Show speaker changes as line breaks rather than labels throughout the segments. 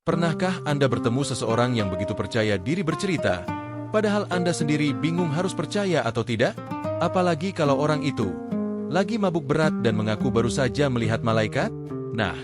Pernahkah Anda bertemu seseorang yang begitu percaya diri bercerita, padahal Anda sendiri bingung harus percaya atau tidak? Apalagi kalau orang itu lagi mabuk berat dan mengaku baru saja melihat malaikat? Nah,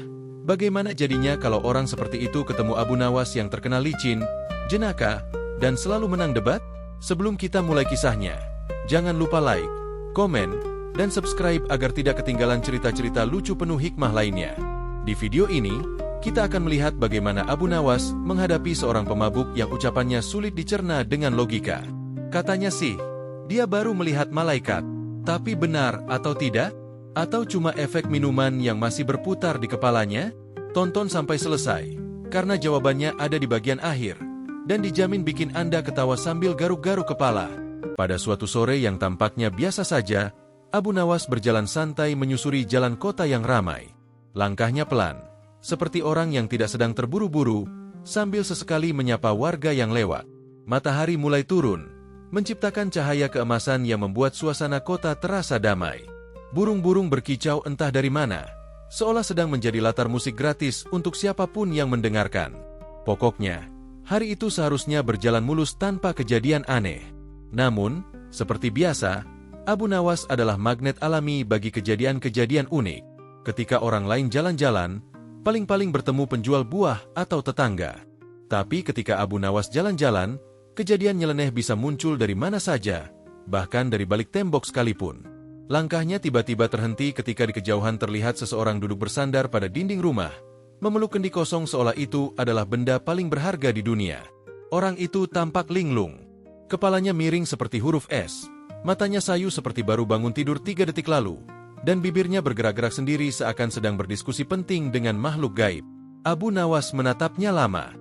bagaimana jadinya kalau orang seperti itu ketemu Abu Nawas yang terkenal licin, jenaka, dan selalu menang debat? Sebelum kita mulai kisahnya, jangan lupa like, komen, dan subscribe agar tidak ketinggalan cerita-cerita lucu penuh hikmah lainnya. Di video ini, kita akan melihat bagaimana Abu Nawas menghadapi seorang pemabuk yang ucapannya sulit dicerna dengan logika. Katanya sih, dia baru melihat malaikat. Tapi benar atau tidak? Atau cuma efek minuman yang masih berputar di kepalanya? Tonton sampai selesai, karena jawabannya ada di bagian akhir, dan dijamin bikin Anda ketawa sambil garuk-garuk kepala. Pada suatu sore yang tampaknya biasa saja, Abu Nawas berjalan santai menyusuri jalan kota yang ramai. Langkahnya pelan, seperti orang yang tidak sedang terburu-buru, sambil sesekali menyapa warga yang lewat. Matahari mulai turun, menciptakan cahaya keemasan yang membuat suasana kota terasa damai. Burung-burung berkicau entah dari mana, seolah sedang menjadi latar musik gratis untuk siapapun yang mendengarkan. Pokoknya, hari itu seharusnya berjalan mulus tanpa kejadian aneh. Namun, seperti biasa, Abu Nawas adalah magnet alami bagi kejadian-kejadian unik. Ketika orang lain jalan-jalan, paling-paling bertemu penjual buah atau tetangga. Tapi ketika Abu Nawas jalan-jalan, kejadian nyeleneh bisa muncul dari mana saja, bahkan dari balik tembok sekalipun. Langkahnya tiba-tiba terhenti ketika di kejauhan terlihat seseorang duduk bersandar pada dinding rumah, memeluk kendi kosong seolah itu adalah benda paling berharga di dunia. Orang itu tampak linglung. Kepalanya miring seperti huruf S, matanya sayu seperti baru bangun tidur 3 detik lalu, dan bibirnya bergerak-gerak sendiri seakan sedang berdiskusi penting dengan makhluk gaib. Abu Nawas menatapnya lama.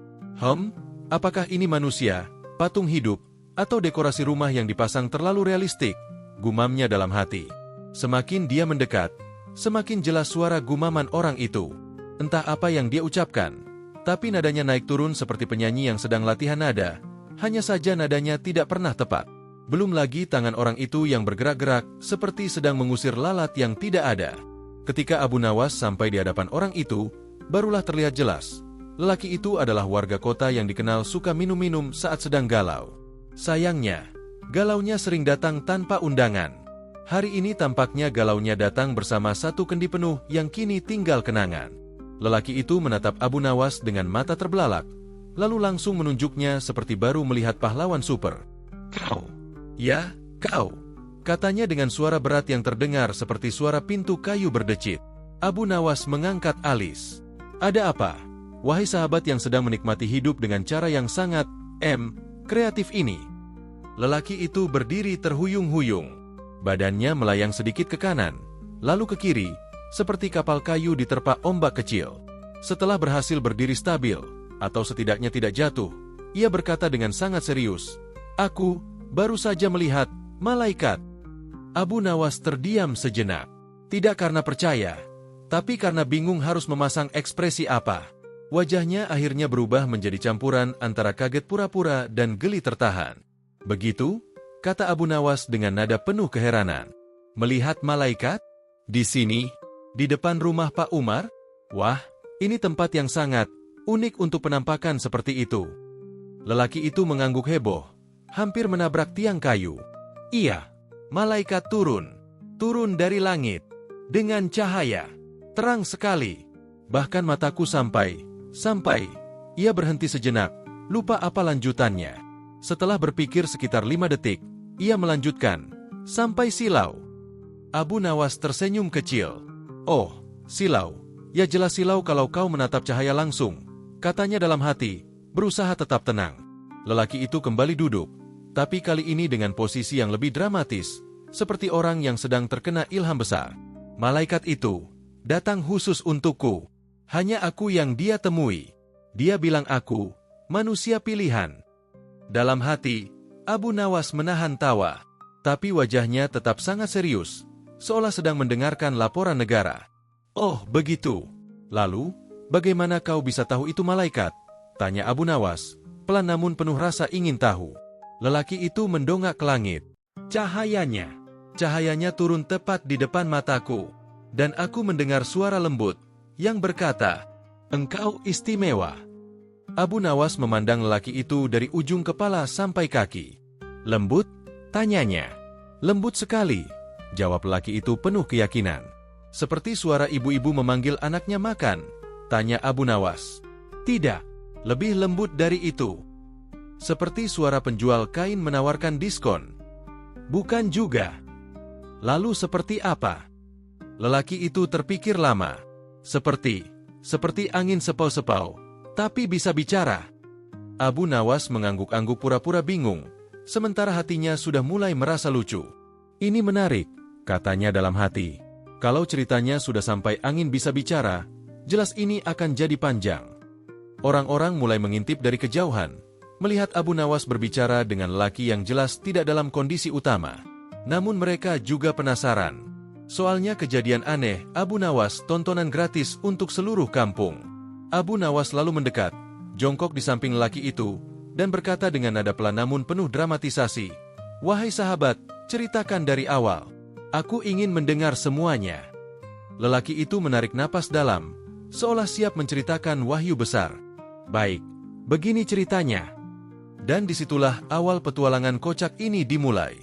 Apakah ini manusia, patung hidup, atau dekorasi rumah yang dipasang terlalu realistik? Gumamnya dalam hati. Semakin dia mendekat, semakin jelas suara gumaman orang itu. Entah apa yang dia ucapkan, tapi nadanya naik turun seperti penyanyi yang sedang latihan nada. Hanya saja nadanya tidak pernah tepat. Belum lagi tangan orang itu yang bergerak-gerak seperti sedang mengusir lalat yang tidak ada. Ketika Abu Nawas sampai di hadapan orang itu, barulah terlihat jelas. Lelaki itu adalah warga kota yang dikenal suka minum-minum saat sedang galau. Sayangnya, galaunya sering datang tanpa undangan. Hari ini tampaknya galaunya datang bersama satu kendi penuh yang kini tinggal kenangan. Lelaki itu menatap Abu Nawas dengan mata terbelalak, lalu langsung menunjuknya seperti baru melihat pahlawan super. "Kau." "Ya, kau," katanya dengan suara berat yang terdengar seperti suara pintu kayu berdecit. Abu Nawas mengangkat alis. "Ada apa, wahai sahabat yang sedang menikmati hidup dengan cara yang sangat kreatif ini?" Lelaki itu berdiri terhuyung-huyung. Badannya melayang sedikit ke kanan, lalu ke kiri, seperti kapal kayu diterpa ombak kecil. Setelah berhasil berdiri stabil, atau setidaknya tidak jatuh, ia berkata dengan sangat serius, "Aku baru saja melihat malaikat." Abu Nawas terdiam sejenak. Tidak karena percaya, tapi karena bingung harus memasang ekspresi apa. Wajahnya akhirnya berubah menjadi campuran antara kaget pura-pura dan geli tertahan. "Begitu?" kata Abu Nawas dengan nada penuh keheranan. "Melihat malaikat? Di sini? Di depan rumah Pak Umar? Wah, ini tempat yang sangat unik untuk penampakan seperti itu." Lelaki itu mengangguk heboh, hampir menabrak tiang kayu. "Iya, malaikat turun dari langit, dengan cahaya, terang sekali. Bahkan mataku sampai, ia berhenti sejenak, lupa apa lanjutannya. Setelah berpikir sekitar 5 detik, ia melanjutkan, sampai silau." Abu Nawas tersenyum kecil. "Oh, silau, ya jelas silau kalau kau menatap cahaya langsung," katanya dalam hati, berusaha tetap tenang. Lelaki itu kembali duduk, tapi kali ini dengan posisi yang lebih dramatis, seperti orang yang sedang terkena ilham besar. "Malaikat itu datang khusus untukku. Hanya aku yang dia temui. Dia bilang aku manusia pilihan." Dalam hati, Abu Nawas menahan tawa, tapi wajahnya tetap sangat serius, seolah sedang mendengarkan laporan negara. "Oh, begitu. Lalu, bagaimana kau bisa tahu itu malaikat?" tanya Abu Nawas, pelan namun penuh rasa ingin tahu. Lelaki itu mendongak ke langit. Cahayanya turun tepat di depan mataku, dan aku mendengar suara lembut yang berkata, "Engkau istimewa." Abu Nawas memandang lelaki itu dari ujung kepala sampai kaki. Lembut? Tanyanya. Lembut sekali, jawab lelaki itu penuh keyakinan. Seperti suara ibu-ibu memanggil anaknya makan, tanya Abu Nawas. Tidak, lebih lembut dari itu. Seperti suara penjual kain menawarkan diskon. Bukan juga. Lalu seperti apa? Lelaki itu terpikir lama. Seperti angin sepau-sepau, tapi bisa bicara. Abu Nawas mengangguk-angguk pura-pura bingung, sementara hatinya sudah mulai merasa lucu. Ini menarik, katanya dalam hati. Kalau ceritanya sudah sampai angin bisa bicara, jelas ini akan jadi panjang. Orang-orang mulai mengintip dari kejauhan, melihat Abu Nawas berbicara dengan lelaki yang jelas tidak dalam kondisi utama. Namun mereka juga penasaran. Soalnya kejadian aneh, Abu Nawas tontonan gratis untuk seluruh kampung. Abu Nawas lalu mendekat, jongkok di samping lelaki itu, dan berkata dengan nada pelan namun penuh dramatisasi. Wahai sahabat, ceritakan dari awal. Aku ingin mendengar semuanya. Lelaki itu menarik napas dalam, seolah siap menceritakan wahyu besar. Baik, begini ceritanya. Dan disitulah awal petualangan kocak ini dimulai.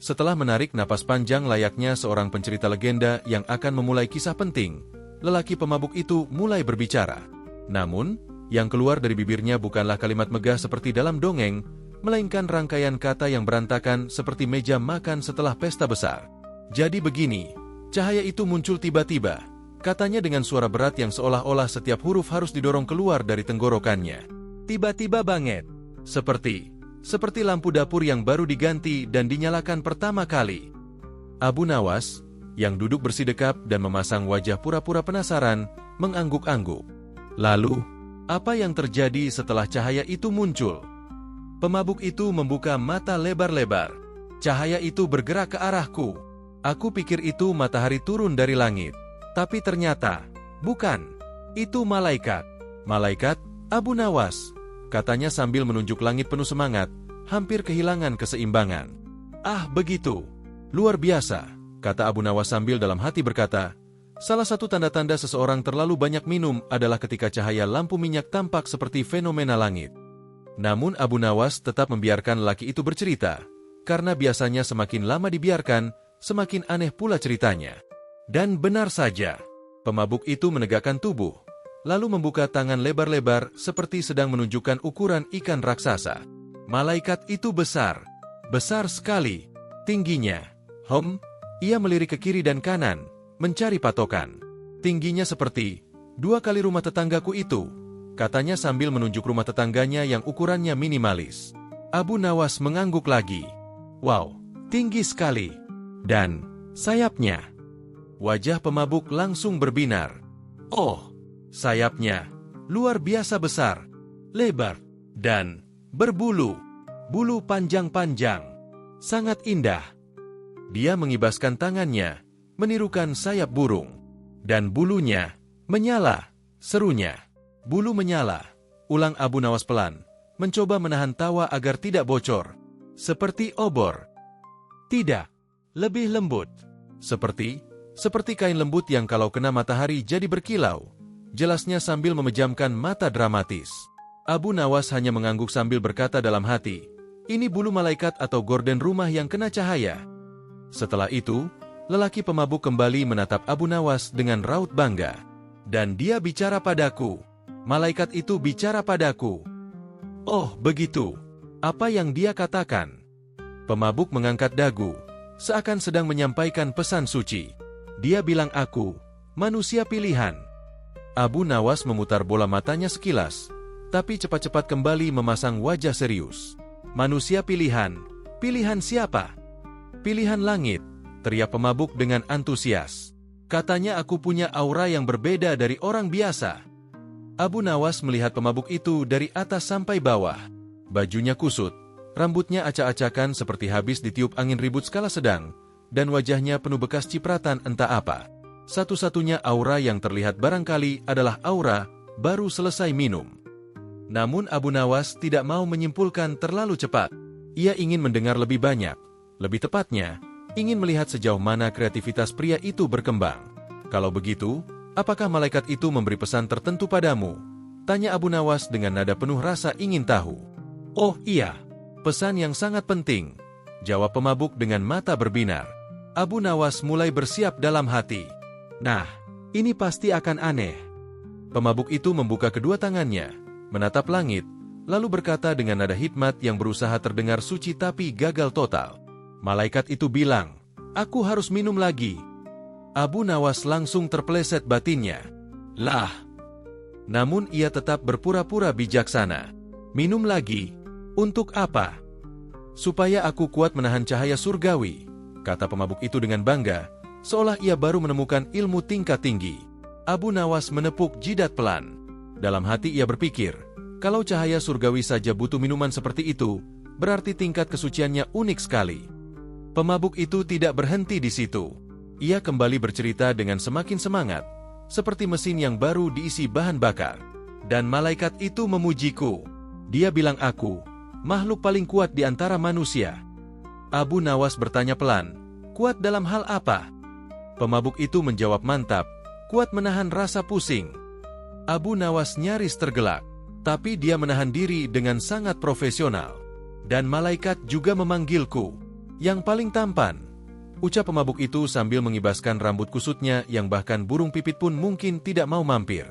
Setelah menarik napas panjang layaknya seorang pencerita legenda yang akan memulai kisah penting, lelaki pemabuk itu mulai berbicara. Namun, yang keluar dari bibirnya bukanlah kalimat megah seperti dalam dongeng, melainkan rangkaian kata yang berantakan seperti meja makan setelah pesta besar. Jadi begini, cahaya itu muncul tiba-tiba, katanya dengan suara berat yang seolah-olah setiap huruf harus didorong keluar dari tenggorokannya. Tiba-tiba banget, seperti lampu dapur yang baru diganti dan dinyalakan pertama kali. Abu Nawas, yang duduk bersidekap dan memasang wajah pura-pura penasaran, mengangguk-angguk. Lalu, apa yang terjadi setelah cahaya itu muncul? Pemabuk itu membuka mata lebar-lebar. Cahaya itu bergerak ke arahku. Aku pikir itu matahari turun dari langit. Tapi ternyata, bukan. Itu malaikat. Malaikat, Abu Nawas, katanya sambil menunjuk langit penuh semangat, hampir kehilangan keseimbangan. Ah, begitu. Luar biasa, kata Abu Nawas sambil dalam hati berkata, salah satu tanda-tanda seseorang terlalu banyak minum adalah ketika cahaya lampu minyak tampak seperti fenomena langit. Namun Abu Nawas tetap membiarkan lelaki itu bercerita, karena biasanya semakin lama dibiarkan, semakin aneh pula ceritanya. Dan benar saja, pemabuk itu menegakkan tubuh, lalu membuka tangan lebar-lebar seperti sedang menunjukkan ukuran ikan raksasa. Malaikat itu besar, besar sekali, tingginya. Ia melirik ke kiri dan kanan, mencari patokan. Tingginya seperti 2 kali rumah tetanggaku itu, katanya sambil menunjuk rumah tetangganya yang ukurannya minimalis. Abu Nawas mengangguk lagi. Wow, tinggi sekali. Dan sayapnya. Wajah pemabuk langsung berbinar. Oh, sayapnya luar biasa besar, lebar, dan berbulu. Bulu panjang-panjang. Sangat indah. Dia mengibaskan tangannya, menirukan sayap burung. Dan bulunya menyala, serunya. Bulu menyala, ulang Abu Nawas pelan, mencoba menahan tawa agar tidak bocor. Seperti obor. Tidak, lebih lembut. Seperti kain lembut yang kalau kena matahari jadi berkilau. Jelasnya sambil memejamkan mata dramatis. Abu Nawas hanya mengangguk sambil berkata dalam hati, ini bulu malaikat atau gorden rumah yang kena cahaya. Setelah itu, lelaki pemabuk kembali menatap Abu Nawas dengan raut bangga. Dan dia bicara padaku. Malaikat itu bicara padaku. Oh, begitu. Apa yang dia katakan? Pemabuk mengangkat dagu, seakan sedang menyampaikan pesan suci. Dia bilang aku, manusia pilihan. Abu Nawas memutar bola matanya sekilas, tapi cepat-cepat kembali memasang wajah serius. Manusia pilihan? Pilihan siapa? Pilihan langit, teriak pemabuk dengan antusias. Katanya aku punya aura yang berbeda dari orang biasa. Abu Nawas melihat pemabuk itu dari atas sampai bawah. Bajunya kusut, rambutnya acak-acakan seperti habis ditiup angin ribut skala sedang, dan wajahnya penuh bekas cipratan entah apa. Satu-satunya aura yang terlihat barangkali adalah aura baru selesai minum. Namun Abu Nawas tidak mau menyimpulkan terlalu cepat. Ia ingin mendengar lebih banyak. Lebih tepatnya, ingin melihat sejauh mana kreativitas pria itu berkembang. Kalau begitu, apakah malaikat itu memberi pesan tertentu padamu? Tanya Abu Nawas dengan nada penuh rasa ingin tahu. Oh iya, pesan yang sangat penting, jawab pemabuk dengan mata berbinar. Abu Nawas mulai bersiap dalam hati. Nah, ini pasti akan aneh. Pemabuk itu membuka kedua tangannya, menatap langit, lalu berkata dengan nada hikmat yang berusaha terdengar suci tapi gagal total. Malaikat itu bilang, "Aku harus minum lagi." Abu Nawas langsung terpeleset batinnya. Lah! Namun ia tetap berpura-pura bijaksana. Minum lagi? Untuk apa? Supaya aku kuat menahan cahaya surgawi, kata pemabuk itu dengan bangga, seolah ia baru menemukan ilmu tingkat tinggi. Abu Nawas menepuk jidat pelan. Dalam hati ia berpikir, kalau cahaya surgawi saja butuh minuman seperti itu, berarti tingkat kesuciannya unik sekali. Pemabuk itu tidak berhenti di situ. Ia kembali bercerita dengan semakin semangat, seperti mesin yang baru diisi bahan bakar. Dan malaikat itu memujiku. Dia bilang aku, makhluk paling kuat di antara manusia. Abu Nawas bertanya pelan, kuat dalam hal apa? Pemabuk itu menjawab mantap, kuat menahan rasa pusing. Abu Nawas nyaris tergelak, tapi dia menahan diri dengan sangat profesional. Dan malaikat juga memanggilku, yang paling tampan. Ucap pemabuk itu sambil mengibaskan rambut kusutnya yang bahkan burung pipit pun mungkin tidak mau mampir.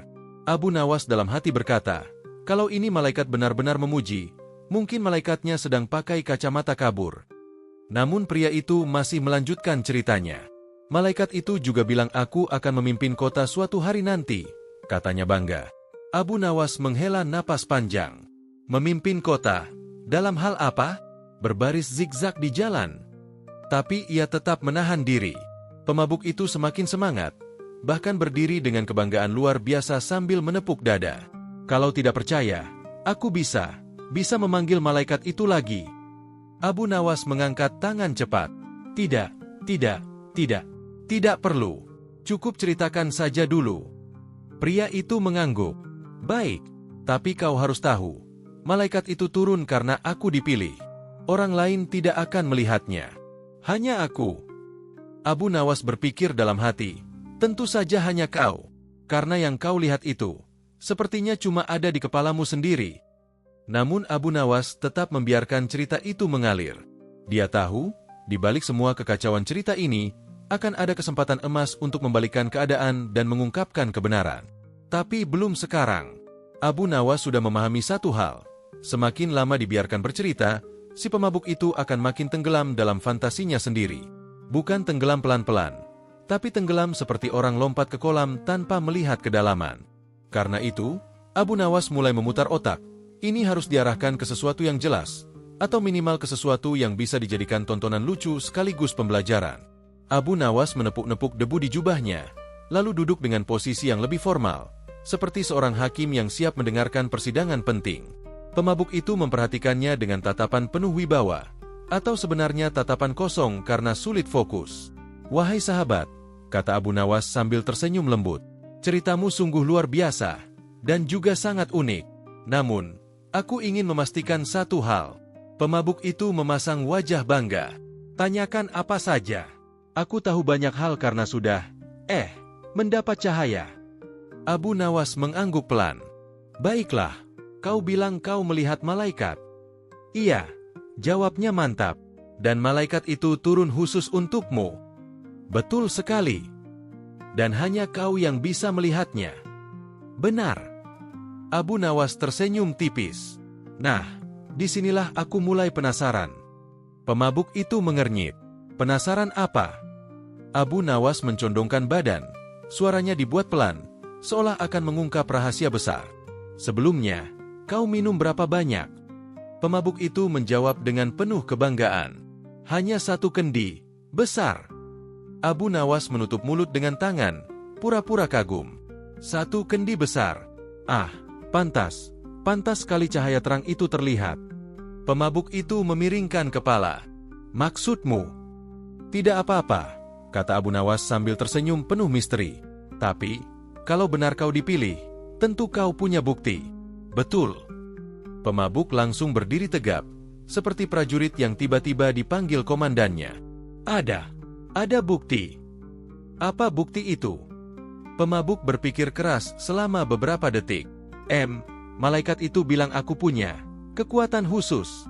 Abu Nawas dalam hati berkata, kalau ini malaikat benar-benar memuji, mungkin malaikatnya sedang pakai kacamata kabur. Namun pria itu masih melanjutkan ceritanya. Malaikat itu juga bilang aku akan memimpin kota suatu hari nanti, katanya bangga. Abu Nawas menghela napas panjang. Memimpin kota? Dalam hal apa? Berbaris zigzag di jalan. Tapi ia tetap menahan diri. Pemabuk itu semakin semangat, bahkan berdiri dengan kebanggaan luar biasa sambil menepuk dada. Kalau tidak percaya, aku bisa memanggil malaikat itu lagi. Abu Nawas mengangkat tangan cepat. Tidak perlu. Cukup ceritakan saja dulu. Pria itu mengangguk. Baik, tapi kau harus tahu, malaikat itu turun karena aku dipilih. Orang lain tidak akan melihatnya. Hanya aku. Abu Nawas berpikir dalam hati, tentu saja hanya kau. Karena yang kau lihat itu, sepertinya cuma ada di kepalamu sendiri. Namun Abu Nawas tetap membiarkan cerita itu mengalir. Dia tahu, di balik semua kekacauan cerita ini, akan ada kesempatan emas untuk membalikkan keadaan dan mengungkapkan kebenaran. Tapi belum sekarang. Abu Nawas sudah memahami satu hal. Semakin lama dibiarkan bercerita, si pemabuk itu akan makin tenggelam dalam fantasinya sendiri. Bukan tenggelam pelan-pelan, tapi tenggelam seperti orang lompat ke kolam tanpa melihat kedalaman. Karena itu, Abu Nawas mulai memutar otak. Ini harus diarahkan ke sesuatu yang jelas, atau minimal ke sesuatu yang bisa dijadikan tontonan lucu sekaligus pembelajaran. Abu Nawas menepuk-nepuk debu di jubahnya, lalu duduk dengan posisi yang lebih formal, seperti seorang hakim yang siap mendengarkan persidangan penting. Pemabuk itu memperhatikannya dengan tatapan penuh wibawa, atau sebenarnya tatapan kosong karena sulit fokus. Wahai sahabat, kata Abu Nawas sambil tersenyum lembut, ceritamu sungguh luar biasa, dan juga sangat unik. Namun, aku ingin memastikan satu hal. Pemabuk itu memasang wajah bangga. Tanyakan apa saja. Aku tahu banyak hal karena sudah, mendapat cahaya. Abu Nawas mengangguk pelan. Baiklah. Kau bilang kau melihat malaikat. Iya, jawabnya mantap. Dan malaikat itu turun khusus untukmu. Betul sekali. Dan hanya kau yang bisa melihatnya. Benar. Abu Nawas tersenyum tipis. Nah, disinilah aku mulai penasaran. Pemabuk itu mengernyit. Penasaran apa? Abu Nawas mencondongkan badan. Suaranya dibuat pelan, seolah akan mengungkap rahasia besar. Sebelumnya, kau minum berapa banyak? Pemabuk itu menjawab dengan penuh kebanggaan. Hanya 1 kendi, besar. Abu Nawas menutup mulut dengan tangan, pura-pura kagum. 1 kendi besar. Pantas sekali cahaya terang itu terlihat. Pemabuk itu memiringkan kepala. Maksudmu? Tidak apa-apa, kata Abu Nawas sambil tersenyum penuh misteri. Tapi, kalau benar kau dipilih, tentu kau punya bukti. Betul. Pemabuk langsung berdiri tegap, seperti prajurit yang tiba-tiba dipanggil komandannya. Ada bukti. Apa bukti itu? Pemabuk berpikir keras selama beberapa detik. Malaikat itu bilang aku punya kekuatan khusus.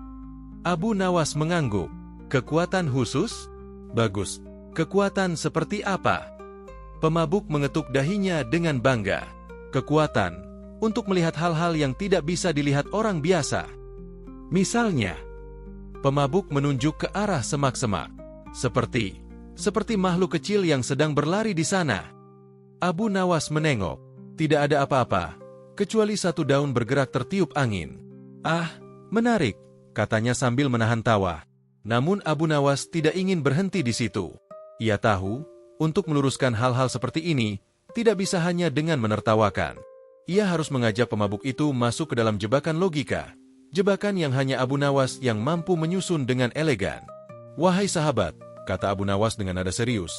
Abu Nawas mengangguk. Kekuatan khusus? Bagus. Kekuatan seperti apa? Pemabuk mengetuk dahinya dengan bangga. Kekuatan untuk melihat hal-hal yang tidak bisa dilihat orang biasa. Misalnya, pemabuk menunjuk ke arah semak-semak. Seperti makhluk kecil yang sedang berlari di sana. Abu Nawas menengok. Tidak ada apa-apa, kecuali satu daun bergerak tertiup angin. Ah, menarik, katanya sambil menahan tawa. Namun Abu Nawas tidak ingin berhenti di situ. Ia tahu, untuk meluruskan hal-hal seperti ini, tidak bisa hanya dengan menertawakan. Ia harus mengajak pemabuk itu masuk ke dalam jebakan logika. Jebakan yang hanya Abu Nawas yang mampu menyusun dengan elegan. Wahai sahabat, kata Abu Nawas dengan nada serius,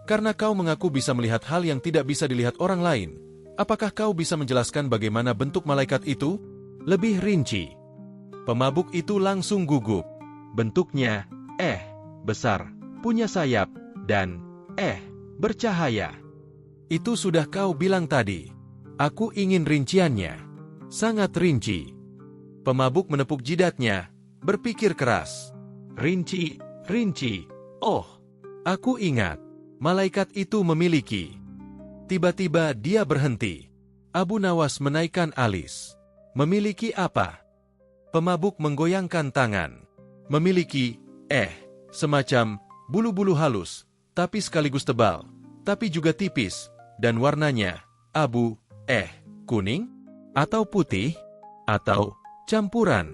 karena kau mengaku bisa melihat hal yang tidak bisa dilihat orang lain, apakah kau bisa menjelaskan bagaimana bentuk malaikat itu? Lebih rinci. Pemabuk itu langsung gugup. Bentuknya, besar, punya sayap, dan, bercahaya. Itu sudah kau bilang tadi. Aku ingin rinciannya. Sangat rinci. Pemabuk menepuk jidatnya, berpikir keras. Rinci. Oh, aku ingat. Malaikat itu memiliki. Tiba-tiba dia berhenti. Abu Nawas menaikkan alis. Memiliki apa? Pemabuk menggoyangkan tangan. Memiliki, semacam bulu-bulu halus, tapi sekaligus tebal, tapi juga tipis, dan warnanya, abu, kuning, atau putih, atau campuran.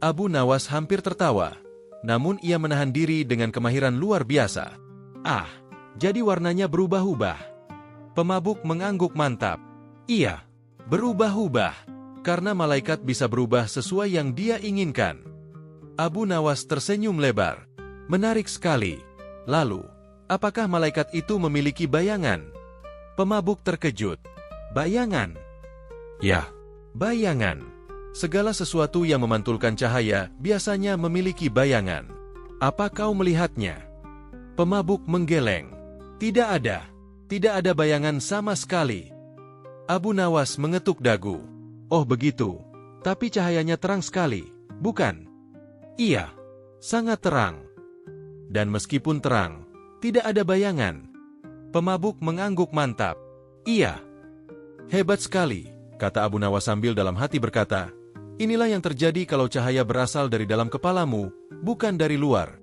Abu Nawas hampir tertawa, namun ia menahan diri dengan kemahiran luar biasa. Jadi warnanya berubah-ubah. Pemabuk mengangguk mantap. Iya, berubah-ubah, karena malaikat bisa berubah sesuai yang dia inginkan. Abu Nawas tersenyum lebar. Menarik sekali. Lalu, apakah malaikat itu memiliki bayangan? Pemabuk terkejut. Bayangan? Ya, bayangan. Segala sesuatu yang memantulkan cahaya biasanya memiliki bayangan. Apa kau melihatnya? Pemabuk menggeleng. Tidak ada bayangan sama sekali. Abu Nawas mengetuk dagu. Oh begitu, tapi cahayanya terang sekali, bukan? Iya, sangat terang. Dan meskipun terang, tidak ada bayangan. Pemabuk mengangguk mantap. Iya. Hebat sekali, kata Abu Nawas sambil dalam hati berkata, inilah yang terjadi kalau cahaya berasal dari dalam kepalamu, bukan dari luar.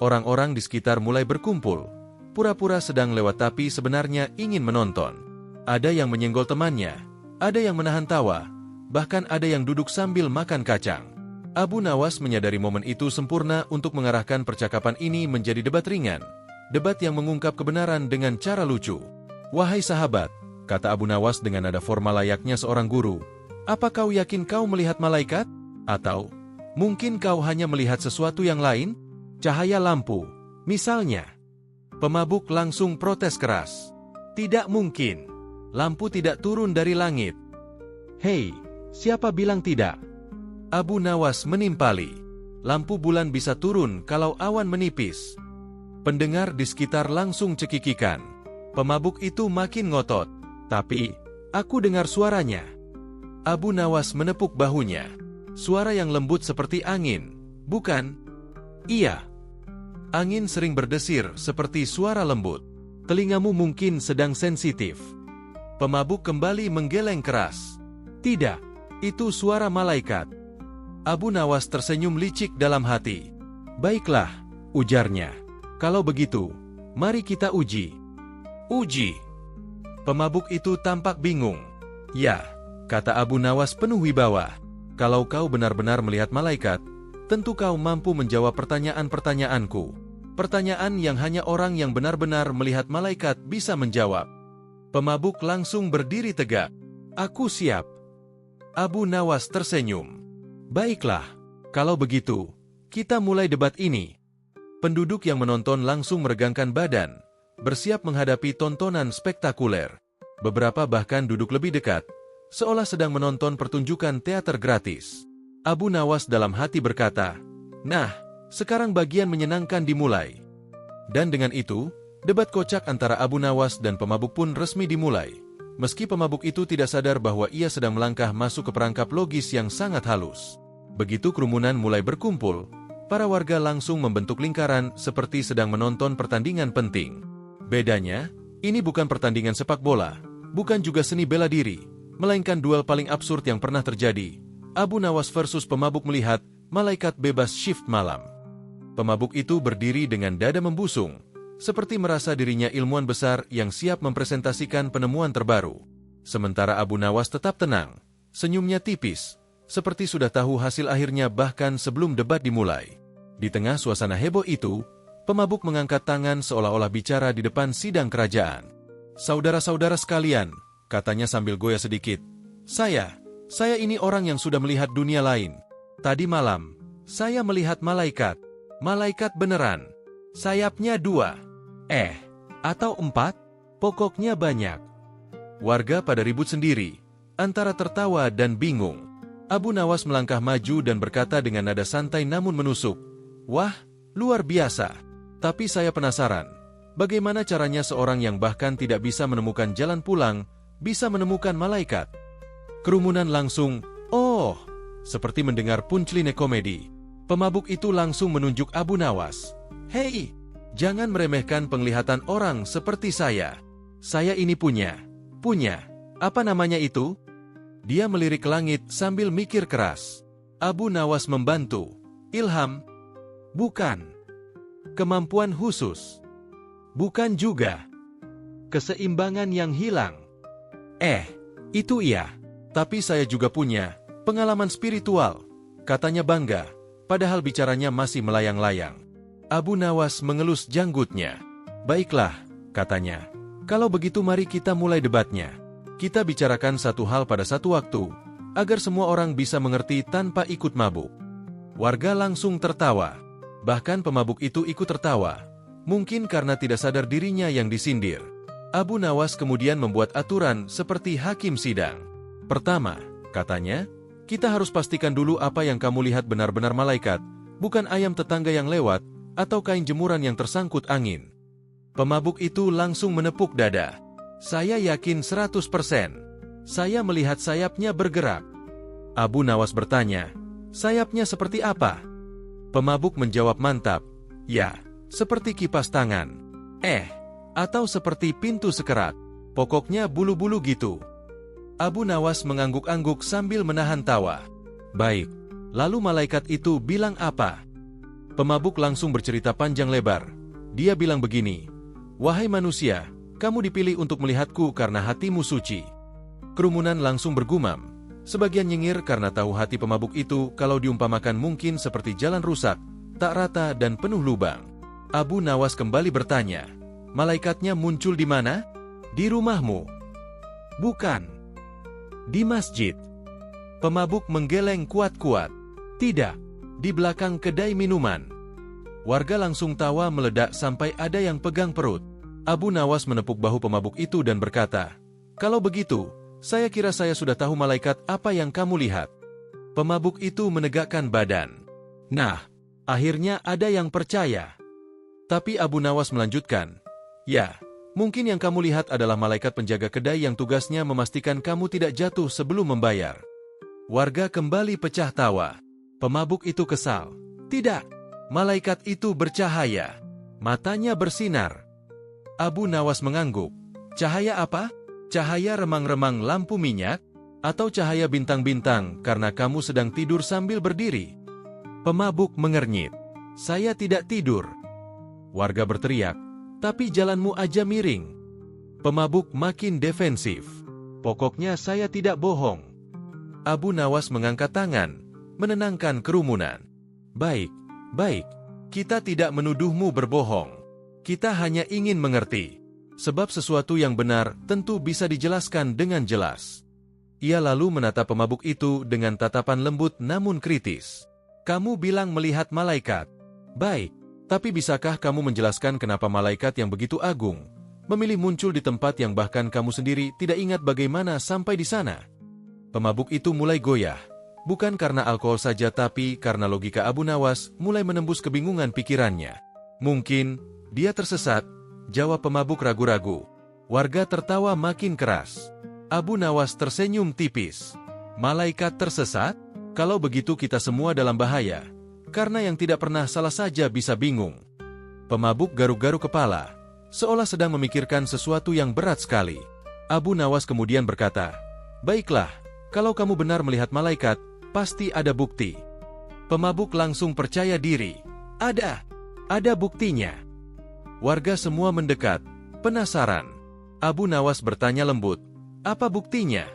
Orang-orang di sekitar mulai berkumpul. Pura-pura sedang lewat tapi sebenarnya ingin menonton. Ada yang menyenggol temannya, ada yang menahan tawa, bahkan ada yang duduk sambil makan kacang. Abu Nawas menyadari momen itu sempurna untuk mengarahkan percakapan ini menjadi debat ringan. Debat yang mengungkap kebenaran dengan cara lucu. Wahai sahabat, kata Abu Nawas dengan nada formal layaknya seorang guru, apa kau yakin kau melihat malaikat? Atau, mungkin kau hanya melihat sesuatu yang lain? Cahaya lampu, misalnya. Pemabuk langsung protes keras. Tidak mungkin. Lampu tidak turun dari langit. Hei, siapa bilang tidak? Abu Nawas menimpali. Lampu bulan bisa turun kalau awan menipis. Pendengar di sekitar langsung cekikikan. Pemabuk itu makin ngotot. Tapi, aku dengar suaranya. Abu Nawas menepuk bahunya. Suara yang lembut seperti angin, bukan? Iya. Angin sering berdesir seperti suara lembut. Telingamu mungkin sedang sensitif. Pemabuk kembali menggeleng keras. Tidak, itu suara malaikat. Abu Nawas tersenyum licik dalam hati. Baiklah, ujarnya. Kalau begitu, mari kita uji. Uji. Pemabuk itu tampak bingung. Ya, kata Abu Nawas penuh wibawa. Kalau kau benar-benar melihat malaikat, tentu kau mampu menjawab pertanyaan-pertanyaanku. Pertanyaan yang hanya orang yang benar-benar melihat malaikat bisa menjawab. Pemabuk langsung berdiri tegak. Aku siap. Abu Nawas tersenyum. Baiklah, kalau begitu, kita mulai debat ini. Penduduk yang menonton langsung meregangkan badan, bersiap menghadapi tontonan spektakuler. Beberapa bahkan duduk lebih dekat, seolah sedang menonton pertunjukan teater gratis. Abu Nawas dalam hati berkata, nah, sekarang bagian menyenangkan dimulai. Dan dengan itu, debat kocak antara Abu Nawas dan pemabuk pun resmi dimulai. Meski pemabuk itu tidak sadar bahwa ia sedang melangkah masuk ke perangkap logis yang sangat halus. Begitu kerumunan mulai berkumpul, para warga langsung membentuk lingkaran seperti sedang menonton pertandingan penting. Bedanya, ini bukan pertandingan sepak bola, bukan juga seni bela diri, melainkan duel paling absurd yang pernah terjadi. Abu Nawas versus pemabuk melihat malaikat bebas shift malam. Pemabuk itu berdiri dengan dada membusung, seperti merasa dirinya ilmuwan besar yang siap mempresentasikan penemuan terbaru. Sementara Abu Nawas tetap tenang, senyumnya tipis, seperti sudah tahu hasil akhirnya bahkan sebelum debat dimulai. Di tengah suasana heboh itu, pemabuk mengangkat tangan seolah-olah bicara di depan sidang kerajaan. "Saudara-saudara sekalian," katanya sambil goyah sedikit, Saya ini orang yang sudah melihat dunia lain. Tadi malam, saya melihat malaikat. Malaikat beneran. Sayapnya 2. Atau 4? Pokoknya banyak." Warga pada ribut sendiri, antara tertawa dan bingung. Abu Nawas melangkah maju dan berkata dengan nada santai namun menusuk, "Wah, luar biasa. Tapi saya penasaran, bagaimana caranya seorang yang bahkan tidak bisa menemukan jalan pulang, bisa menemukan malaikat?" Kerumunan langsung, "Oh!" seperti mendengar punchline komedi. Pemabuk itu langsung menunjuk Abu Nawas. "Hei! Jangan meremehkan penglihatan orang seperti saya. Saya ini punya. Apa namanya itu?" Dia melirik ke langit sambil mikir keras. Abu Nawas membantu. "Ilham? Bukan. Kemampuan khusus? Bukan juga. Keseimbangan yang hilang? Itu iya. Tapi saya juga punya pengalaman spiritual," katanya bangga, padahal bicaranya masih melayang-layang. Abu Nawas mengelus janggutnya. "Baiklah," katanya. "Kalau begitu mari kita mulai debatnya. Kita bicarakan satu hal pada satu waktu, agar semua orang bisa mengerti tanpa ikut mabuk." Warga langsung tertawa. Bahkan pemabuk itu ikut tertawa. Mungkin karena tidak sadar dirinya yang disindir. Abu Nawas kemudian membuat aturan seperti hakim sidang. "Pertama," katanya, "kita harus pastikan dulu apa yang kamu lihat benar-benar malaikat, bukan ayam tetangga yang lewat, atau kain jemuran yang tersangkut angin." Pemabuk itu langsung menepuk dada. "Saya yakin 100%. Saya melihat sayapnya bergerak." Abu Nawas bertanya, "Sayapnya seperti apa?" Pemabuk menjawab mantap, "Ya, seperti kipas tangan. Atau seperti pintu sekerat. Pokoknya bulu-bulu gitu." Abu Nawas mengangguk-angguk sambil menahan tawa. "Baik, lalu malaikat itu bilang apa?" Pemabuk langsung bercerita panjang lebar. Dia bilang begini, "Wahai manusia, kamu dipilih untuk melihatku karena hatimu suci." Kerumunan langsung bergumam. Sebagian nyengir karena tahu hati pemabuk itu kalau diumpamakan mungkin seperti jalan rusak, tak rata dan penuh lubang. Abu Nawas kembali bertanya, "Malaikatnya muncul di mana?" "Di rumahmu." "Bukan. Di masjid." Pemabuk menggeleng kuat-kuat. "Tidak. Di belakang kedai minuman." Warga langsung tawa meledak sampai ada yang pegang perut. Abu Nawas menepuk bahu pemabuk itu dan berkata, "Kalau begitu, saya kira saya sudah tahu malaikat apa yang kamu lihat." Pemabuk itu menegakkan badan. "Nah, akhirnya ada yang percaya." Tapi Abu Nawas melanjutkan, "Ya, mungkin yang kamu lihat adalah malaikat penjaga kedai yang tugasnya memastikan kamu tidak jatuh sebelum membayar." Warga kembali pecah tawa. Pemabuk itu kesal. "Tidak, malaikat itu bercahaya. Matanya bersinar." Abu Nawas mengangguk. "Cahaya apa? Cahaya remang-remang lampu minyak? Atau cahaya bintang-bintang karena kamu sedang tidur sambil berdiri?" Pemabuk mengernyit. "Saya tidak tidur." Warga berteriak, "Tapi jalanmu aja miring." Pemabuk makin defensif. "Pokoknya saya tidak bohong." Abu Nawas mengangkat tangan, menenangkan kerumunan. Baik, kita tidak menuduhmu berbohong. Kita hanya ingin mengerti. Sebab sesuatu yang benar tentu bisa dijelaskan dengan jelas." Ia lalu menatap pemabuk itu dengan tatapan lembut namun kritis. "Kamu bilang melihat malaikat. Baik, tapi bisakah kamu menjelaskan kenapa malaikat yang begitu agung memilih muncul di tempat yang bahkan kamu sendiri tidak ingat bagaimana sampai di sana?" Pemabuk itu mulai goyah. Bukan karena alkohol saja tapi karena logika Abu Nawas mulai menembus kebingungan pikirannya. "Mungkin dia tersesat," jawab pemabuk ragu-ragu. Warga tertawa makin keras. Abu Nawas tersenyum tipis. Malaikat tersesat? Kalau begitu kita semua dalam bahaya. Karena yang tidak pernah salah saja bisa bingung. Pemabuk garuk-garuk kepala, seolah sedang memikirkan sesuatu yang berat sekali. Abu Nawas kemudian berkata, "Baiklah, kalau kamu benar melihat malaikat, pasti ada bukti." Pemabuk langsung percaya diri. Ada buktinya. Warga semua mendekat, penasaran. Abu Nawas bertanya lembut, "Apa buktinya?"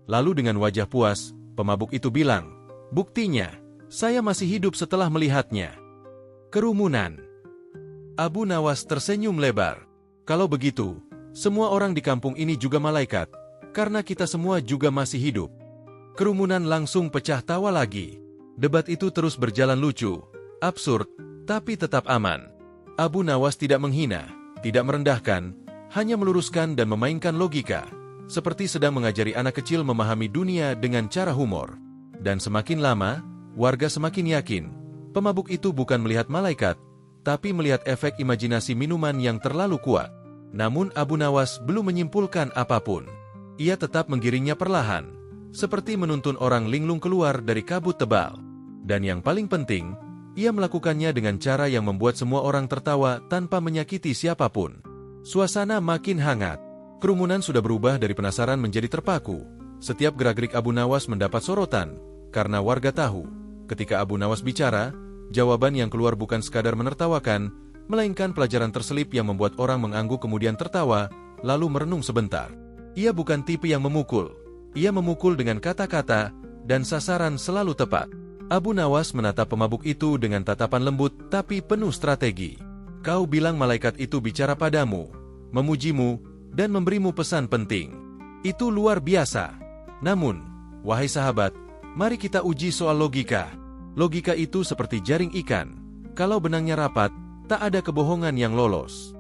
Lalu dengan wajah puas, pemabuk itu bilang, "Buktinya, saya masih hidup setelah melihatnya." Kerumunan. Abu Nawas tersenyum lebar. "Kalau begitu, semua orang di kampung ini juga malaikat, karena kita semua juga masih hidup." Kerumunan langsung pecah tawa lagi. Debat itu terus berjalan lucu, absurd, tapi tetap aman. Abu Nawas tidak menghina, tidak merendahkan, hanya meluruskan dan memainkan logika, seperti sedang mengajari anak kecil memahami dunia dengan cara humor. Dan semakin lama, warga semakin yakin, pemabuk itu bukan melihat malaikat, tapi melihat efek imajinasi minuman yang terlalu kuat. Namun Abu Nawas belum menyimpulkan apapun. Ia tetap menggiringnya perlahan, seperti menuntun orang linglung keluar dari kabut tebal. Dan yang paling penting, ia melakukannya dengan cara yang membuat semua orang tertawa tanpa menyakiti siapapun. Suasana makin hangat. Kerumunan sudah berubah dari penasaran menjadi terpaku. Setiap gerak-gerik Abu Nawas mendapat sorotan, karena warga tahu, ketika Abu Nawas bicara, jawaban yang keluar bukan sekadar menertawakan, melainkan pelajaran terselip yang membuat orang mengangguk kemudian tertawa, lalu merenung sebentar. Ia bukan tipe yang memukul. Ia memukul dengan kata-kata, dan sasaran selalu tepat. Abu Nawas menatap pemabuk itu dengan tatapan lembut tapi penuh strategi. "Kau bilang malaikat itu bicara padamu, memujimu, dan memberimu pesan penting. Itu luar biasa. Namun, wahai sahabat, mari kita uji soal logika. Logika itu seperti jaring ikan. Kalau benangnya rapat, tak ada kebohongan yang lolos."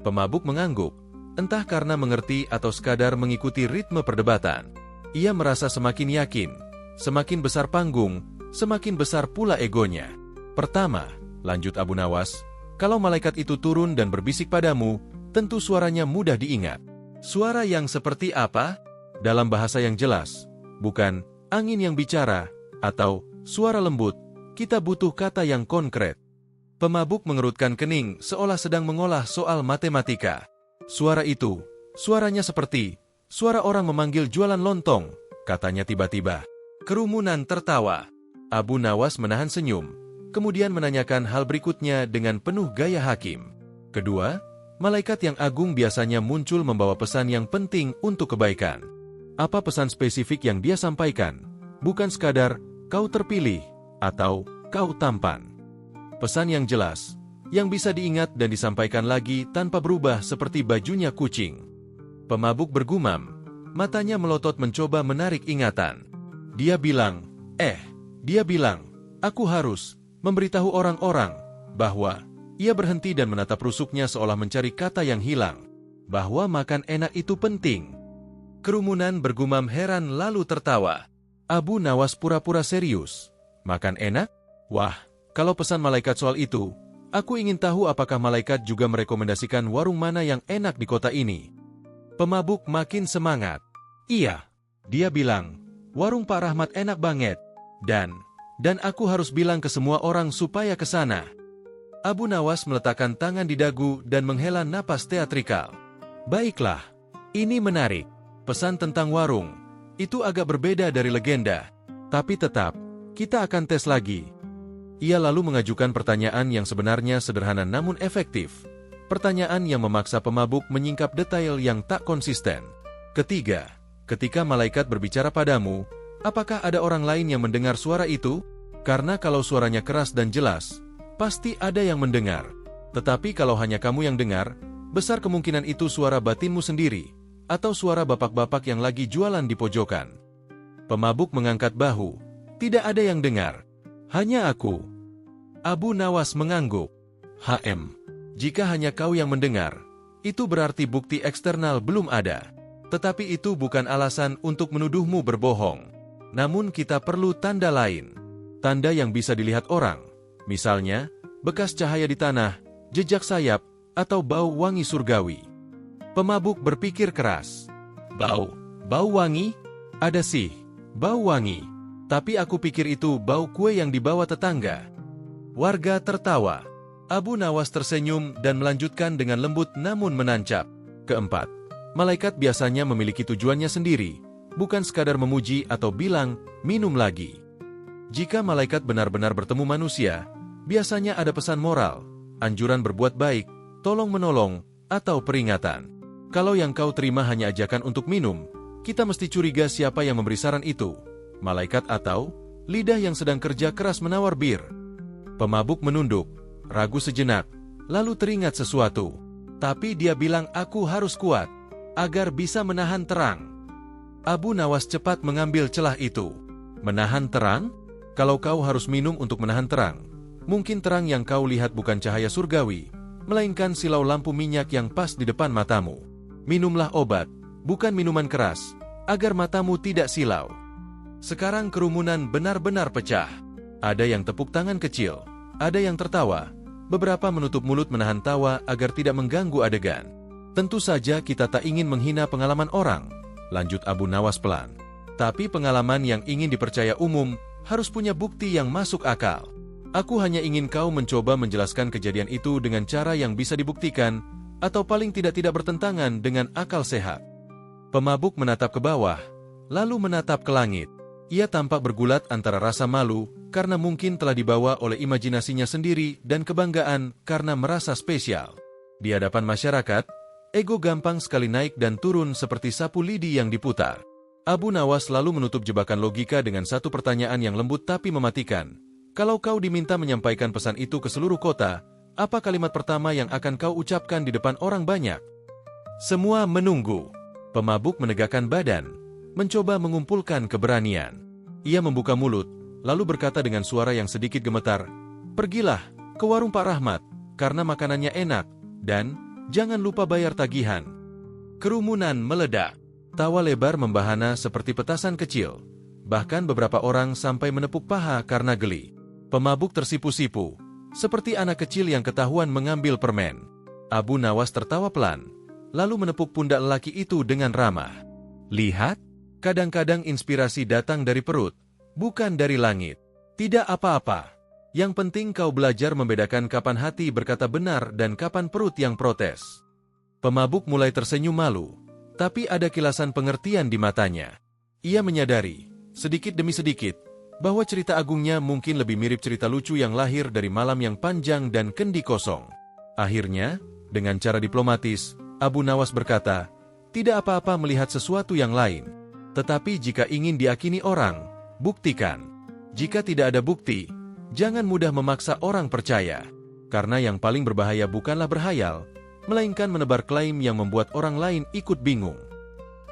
Pemabuk mengangguk, entah karena mengerti atau sekadar mengikuti ritme perdebatan. Ia merasa semakin yakin, semakin besar panggung, semakin besar pula egonya. "Pertama," lanjut Abu Nawas, "kalau malaikat itu turun dan berbisik padamu, tentu suaranya mudah diingat. Suara yang seperti apa? Dalam bahasa yang jelas, bukan angin yang bicara, atau suara lembut. Kita butuh kata yang konkret." Pemabuk mengerutkan kening seolah sedang mengolah soal matematika. "Suara itu, suaranya seperti suara orang memanggil jualan lontong," katanya tiba-tiba. Kerumunan tertawa. Abu Nawas menahan senyum, kemudian menanyakan hal berikutnya dengan penuh gaya hakim. "Kedua, malaikat yang agung biasanya muncul membawa pesan yang penting untuk kebaikan. Apa pesan spesifik yang dia sampaikan? Bukan sekadar, 'Kau terpilih,' atau 'Kau tampan.' Pesan yang jelas, yang bisa diingat dan disampaikan lagi tanpa berubah seperti bajunya kucing." Pemabuk bergumam, matanya melotot mencoba menarik ingatan. Dia bilang, "Aku harus memberitahu orang-orang bahwa..." Ia berhenti dan menatap rusuknya seolah mencari kata yang hilang, bahwa makan enak itu penting. Kerumunan bergumam heran lalu tertawa. Abu Nawas pura-pura serius. "Makan enak? Wah, kalau pesan malaikat soal itu, aku ingin tahu apakah malaikat juga merekomendasikan warung mana yang enak di kota ini." Pemabuk makin semangat. "Iya," dia bilang, "warung Pak Rahmat enak banget. Dan aku harus bilang ke semua orang supaya ke sana." Abu Nawas meletakkan tangan di dagu dan menghela napas teatrikal. "Baiklah, ini menarik. Pesan tentang warung, itu agak berbeda dari legenda. Tapi tetap, kita akan tes lagi." Ia lalu mengajukan pertanyaan yang sebenarnya sederhana namun efektif. Pertanyaan yang memaksa pemabuk menyingkap detail yang tak konsisten. "Ketiga, ketika malaikat berbicara padamu, apakah ada orang lain yang mendengar suara itu? Karena kalau suaranya keras dan jelas, pasti ada yang mendengar. Tetapi kalau hanya kamu yang dengar, besar kemungkinan itu suara batinmu sendiri, atau suara bapak-bapak yang lagi jualan di pojokan." Pemabuk mengangkat bahu. "Tidak ada yang dengar. Hanya aku." Abu Nawas mengangguk. Jika hanya kau yang mendengar, itu berarti bukti eksternal belum ada. Tetapi itu bukan alasan untuk menuduhmu berbohong. Namun kita perlu tanda lain. Tanda yang bisa dilihat orang. Misalnya, bekas cahaya di tanah, jejak sayap, atau bau wangi surgawi." Pemabuk berpikir keras. Bau wangi? Ada sih, bau wangi. Tapi aku pikir itu bau kue yang dibawa tetangga. Warga tertawa. Abu Nawas tersenyum dan melanjutkan dengan lembut namun menancap. Keempat, malaikat biasanya memiliki tujuannya sendiri, bukan sekadar memuji atau bilang, minum lagi. Jika malaikat benar-benar bertemu manusia, biasanya ada pesan moral, anjuran berbuat baik, tolong-menolong, atau peringatan. Kalau yang kau terima hanya ajakan untuk minum, kita mesti curiga siapa yang memberi saran itu, malaikat atau lidah yang sedang kerja keras menawar bir. Pemabuk menunduk, ragu sejenak, lalu teringat sesuatu. Tapi dia bilang aku harus kuat, agar bisa menahan terang. Abu Nawas cepat mengambil celah itu. Menahan terang? Kalau kau harus minum untuk menahan terang, mungkin terang yang kau lihat bukan cahaya surgawi, melainkan silau lampu minyak yang pas di depan matamu. Minumlah obat, bukan minuman keras, agar matamu tidak silau. Sekarang kerumunan benar-benar pecah. Ada yang tepuk tangan kecil, ada yang tertawa, beberapa menutup mulut menahan tawa agar tidak mengganggu adegan. Tentu saja kita tak ingin menghina pengalaman orang, lanjut Abu Nawas pelan. Tapi pengalaman yang ingin dipercaya umum harus punya bukti yang masuk akal. Aku hanya ingin kau mencoba menjelaskan kejadian itu dengan cara yang bisa dibuktikan, atau paling tidak bertentangan dengan akal sehat. Pemabuk menatap ke bawah, lalu menatap ke langit. Ia tampak bergulat antara rasa malu, karena mungkin telah dibawa oleh imajinasinya sendiri dan kebanggaan karena merasa spesial. Di hadapan masyarakat, ego gampang sekali naik dan turun seperti sapu lidi yang diputar. Abu Nawas lalu menutup jebakan logika dengan satu pertanyaan yang lembut tapi mematikan. Kalau kau diminta menyampaikan pesan itu ke seluruh kota, apa kalimat pertama yang akan kau ucapkan di depan orang banyak? Semua menunggu. Pemabuk menegakkan badan, mencoba mengumpulkan keberanian. Ia membuka mulut, lalu berkata dengan suara yang sedikit gemetar, "Pergilah ke warung Pak Rahmat, karena makanannya enak, dan jangan lupa bayar tagihan." Kerumunan meledak. Tawa lebar membahana seperti petasan kecil. Bahkan beberapa orang sampai menepuk paha karena geli. Pemabuk tersipu-sipu, seperti anak kecil yang ketahuan mengambil permen. Abu Nawas tertawa pelan, lalu menepuk pundak lelaki itu dengan ramah. "Lihat, kadang-kadang inspirasi datang dari perut, bukan dari langit. Tidak apa-apa. Yang penting kau belajar membedakan kapan hati berkata benar dan kapan perut yang protes." Pemabuk mulai tersenyum malu, tapi ada kilasan pengertian di matanya. Ia menyadari, sedikit demi sedikit, bahwa cerita agungnya mungkin lebih mirip cerita lucu yang lahir dari malam yang panjang dan kendi kosong. Akhirnya, dengan cara diplomatis, Abu Nawas berkata, "Tidak apa-apa melihat sesuatu yang lain. Tetapi jika ingin diakini orang, buktikan. Jika tidak ada bukti, jangan mudah memaksa orang percaya. Karena yang paling berbahaya bukanlah berhayal, melainkan menebar klaim yang membuat orang lain ikut bingung."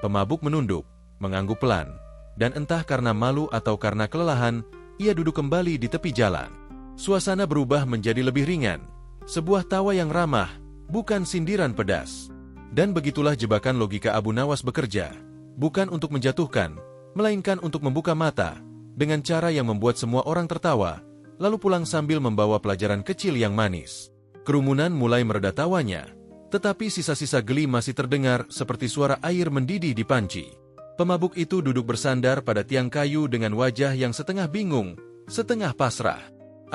Pemabuk menunduk, mengangguk pelan, dan entah karena malu atau karena kelelahan, ia duduk kembali di tepi jalan. Suasana berubah menjadi lebih ringan, sebuah tawa yang ramah, bukan sindiran pedas. Dan begitulah jebakan logika Abu Nawas bekerja, bukan untuk menjatuhkan, melainkan untuk membuka mata, dengan cara yang membuat semua orang tertawa, lalu pulang sambil membawa pelajaran kecil yang manis. Kerumunan mulai mereda tawanya, tetapi sisa-sisa geli masih terdengar seperti suara air mendidih di panci. Pemabuk itu duduk bersandar pada tiang kayu dengan wajah yang setengah bingung, setengah pasrah.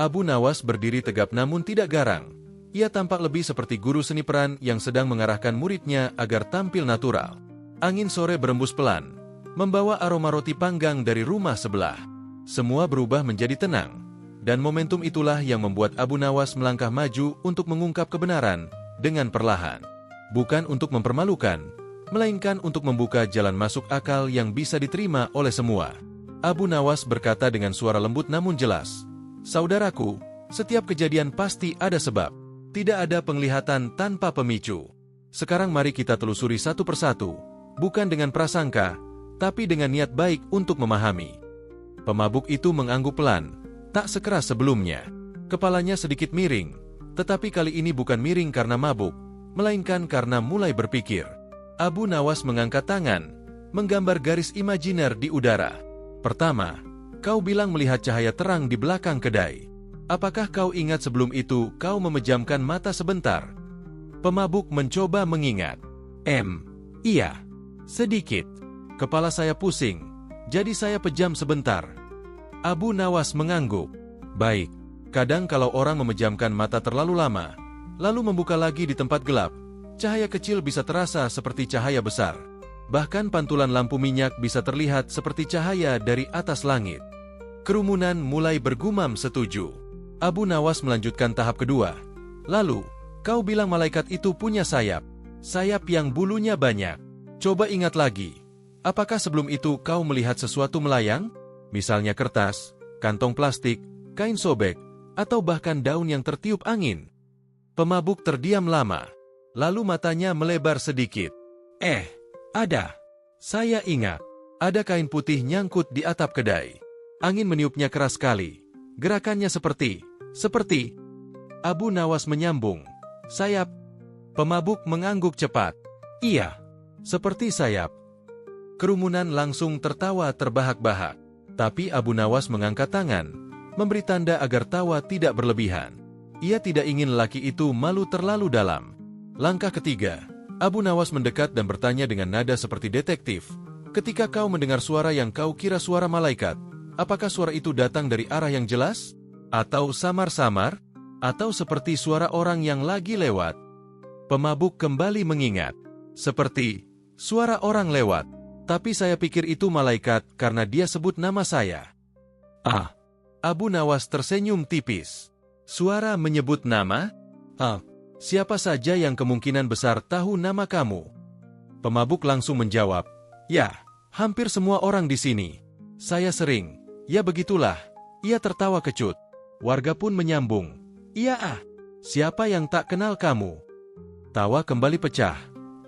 Abu Nawas berdiri tegap namun tidak garang. Ia tampak lebih seperti guru seni peran yang sedang mengarahkan muridnya agar tampil natural. Angin sore berembus pelan, membawa aroma roti panggang dari rumah sebelah. Semua berubah menjadi tenang, dan momentum itulah yang membuat Abu Nawas melangkah maju untuk mengungkap kebenaran dengan perlahan. Bukan untuk mempermalukan, melainkan untuk membuka jalan masuk akal yang bisa diterima oleh semua. Abu Nawas berkata dengan suara lembut namun jelas, "Saudaraku, setiap kejadian pasti ada sebab. Tidak ada penglihatan tanpa pemicu. Sekarang mari kita telusuri satu persatu, bukan dengan prasangka, tapi dengan niat baik untuk memahami." Pemabuk itu mengangguk pelan, tak sekeras sebelumnya. Kepalanya sedikit miring, tetapi kali ini bukan miring karena mabuk, melainkan karena mulai berpikir. Abu Nawas mengangkat tangan, menggambar garis imajiner di udara. "Pertama, kau bilang melihat cahaya terang di belakang kedai. Apakah kau ingat sebelum itu kau memejamkan mata sebentar?" Pemabuk mencoba mengingat. Iya, sedikit. Kepala saya pusing, jadi saya pejam sebentar. Abu Nawas mengangguk. Baik, kadang kalau orang memejamkan mata terlalu lama, lalu membuka lagi di tempat gelap, cahaya kecil bisa terasa seperti cahaya besar. Bahkan pantulan lampu minyak bisa terlihat seperti cahaya dari atas langit. Kerumunan mulai bergumam setuju. Abu Nawas melanjutkan tahap kedua. Lalu, kau bilang malaikat itu punya sayap. Sayap yang bulunya banyak. Coba ingat lagi. Apakah sebelum itu kau melihat sesuatu melayang? Misalnya kertas, kantong plastik, kain sobek, atau bahkan daun yang tertiup angin. Pemabuk terdiam lama. Lalu matanya melebar sedikit. Ada. Saya ingat. Ada kain putih nyangkut di atap kedai. Angin meniupnya keras sekali. Gerakannya seperti. Abu Nawas menyambung. Sayap. Pemabuk mengangguk cepat. Iya. Seperti sayap. Kerumunan langsung tertawa terbahak-bahak. Tapi Abu Nawas mengangkat tangan, memberi tanda agar tawa tidak berlebihan. Ia tidak ingin lelaki itu malu terlalu dalam. Langkah ketiga, Abu Nawas mendekat dan bertanya dengan nada seperti detektif. Ketika kau mendengar suara yang kau kira suara malaikat, apakah suara itu datang dari arah yang jelas? Atau samar-samar? Atau seperti suara orang yang lagi lewat? Pemabuk kembali mengingat. Seperti suara orang lewat. Tapi saya pikir itu malaikat karena dia sebut nama saya. Abu Nawas tersenyum tipis. Suara menyebut nama? Siapa saja yang kemungkinan besar tahu nama kamu? Pemabuk langsung menjawab. Ya, hampir semua orang di sini. Saya sering. Ya begitulah. Ia tertawa kecut. Warga pun menyambung. Iya siapa yang tak kenal kamu? Tawa kembali pecah,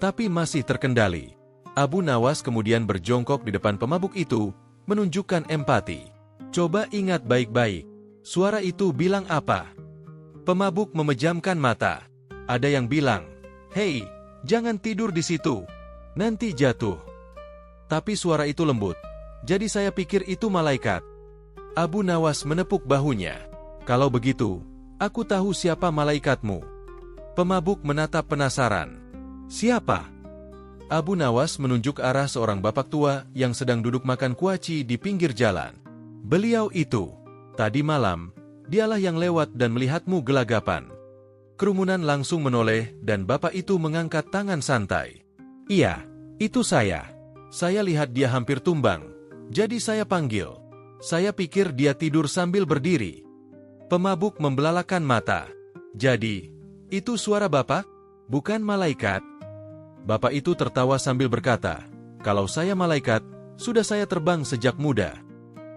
tapi masih terkendali. Abu Nawas kemudian berjongkok di depan pemabuk itu, menunjukkan empati. Coba ingat baik-baik. Suara itu bilang apa? Pemabuk memejamkan mata. Ada yang bilang, "Hei, jangan tidur di situ. Nanti jatuh." Tapi suara itu lembut. Jadi saya pikir itu malaikat. Abu Nawas menepuk bahunya. Kalau begitu, aku tahu siapa malaikatmu. Pemabuk menatap penasaran. Siapa? Abu Nawas menunjuk arah seorang bapak tua yang sedang duduk makan kuaci di pinggir jalan. Beliau itu, tadi malam, dialah yang lewat dan melihatmu gelagapan. Kerumunan langsung menoleh dan bapak itu mengangkat tangan santai. Iya, itu saya. Saya lihat dia hampir tumbang, jadi saya panggil. Saya pikir dia tidur sambil berdiri. Pemabuk membelalakan mata. Jadi, itu suara bapak? Bukan malaikat? Bapak itu tertawa sambil berkata, kalau saya malaikat, sudah saya terbang sejak muda.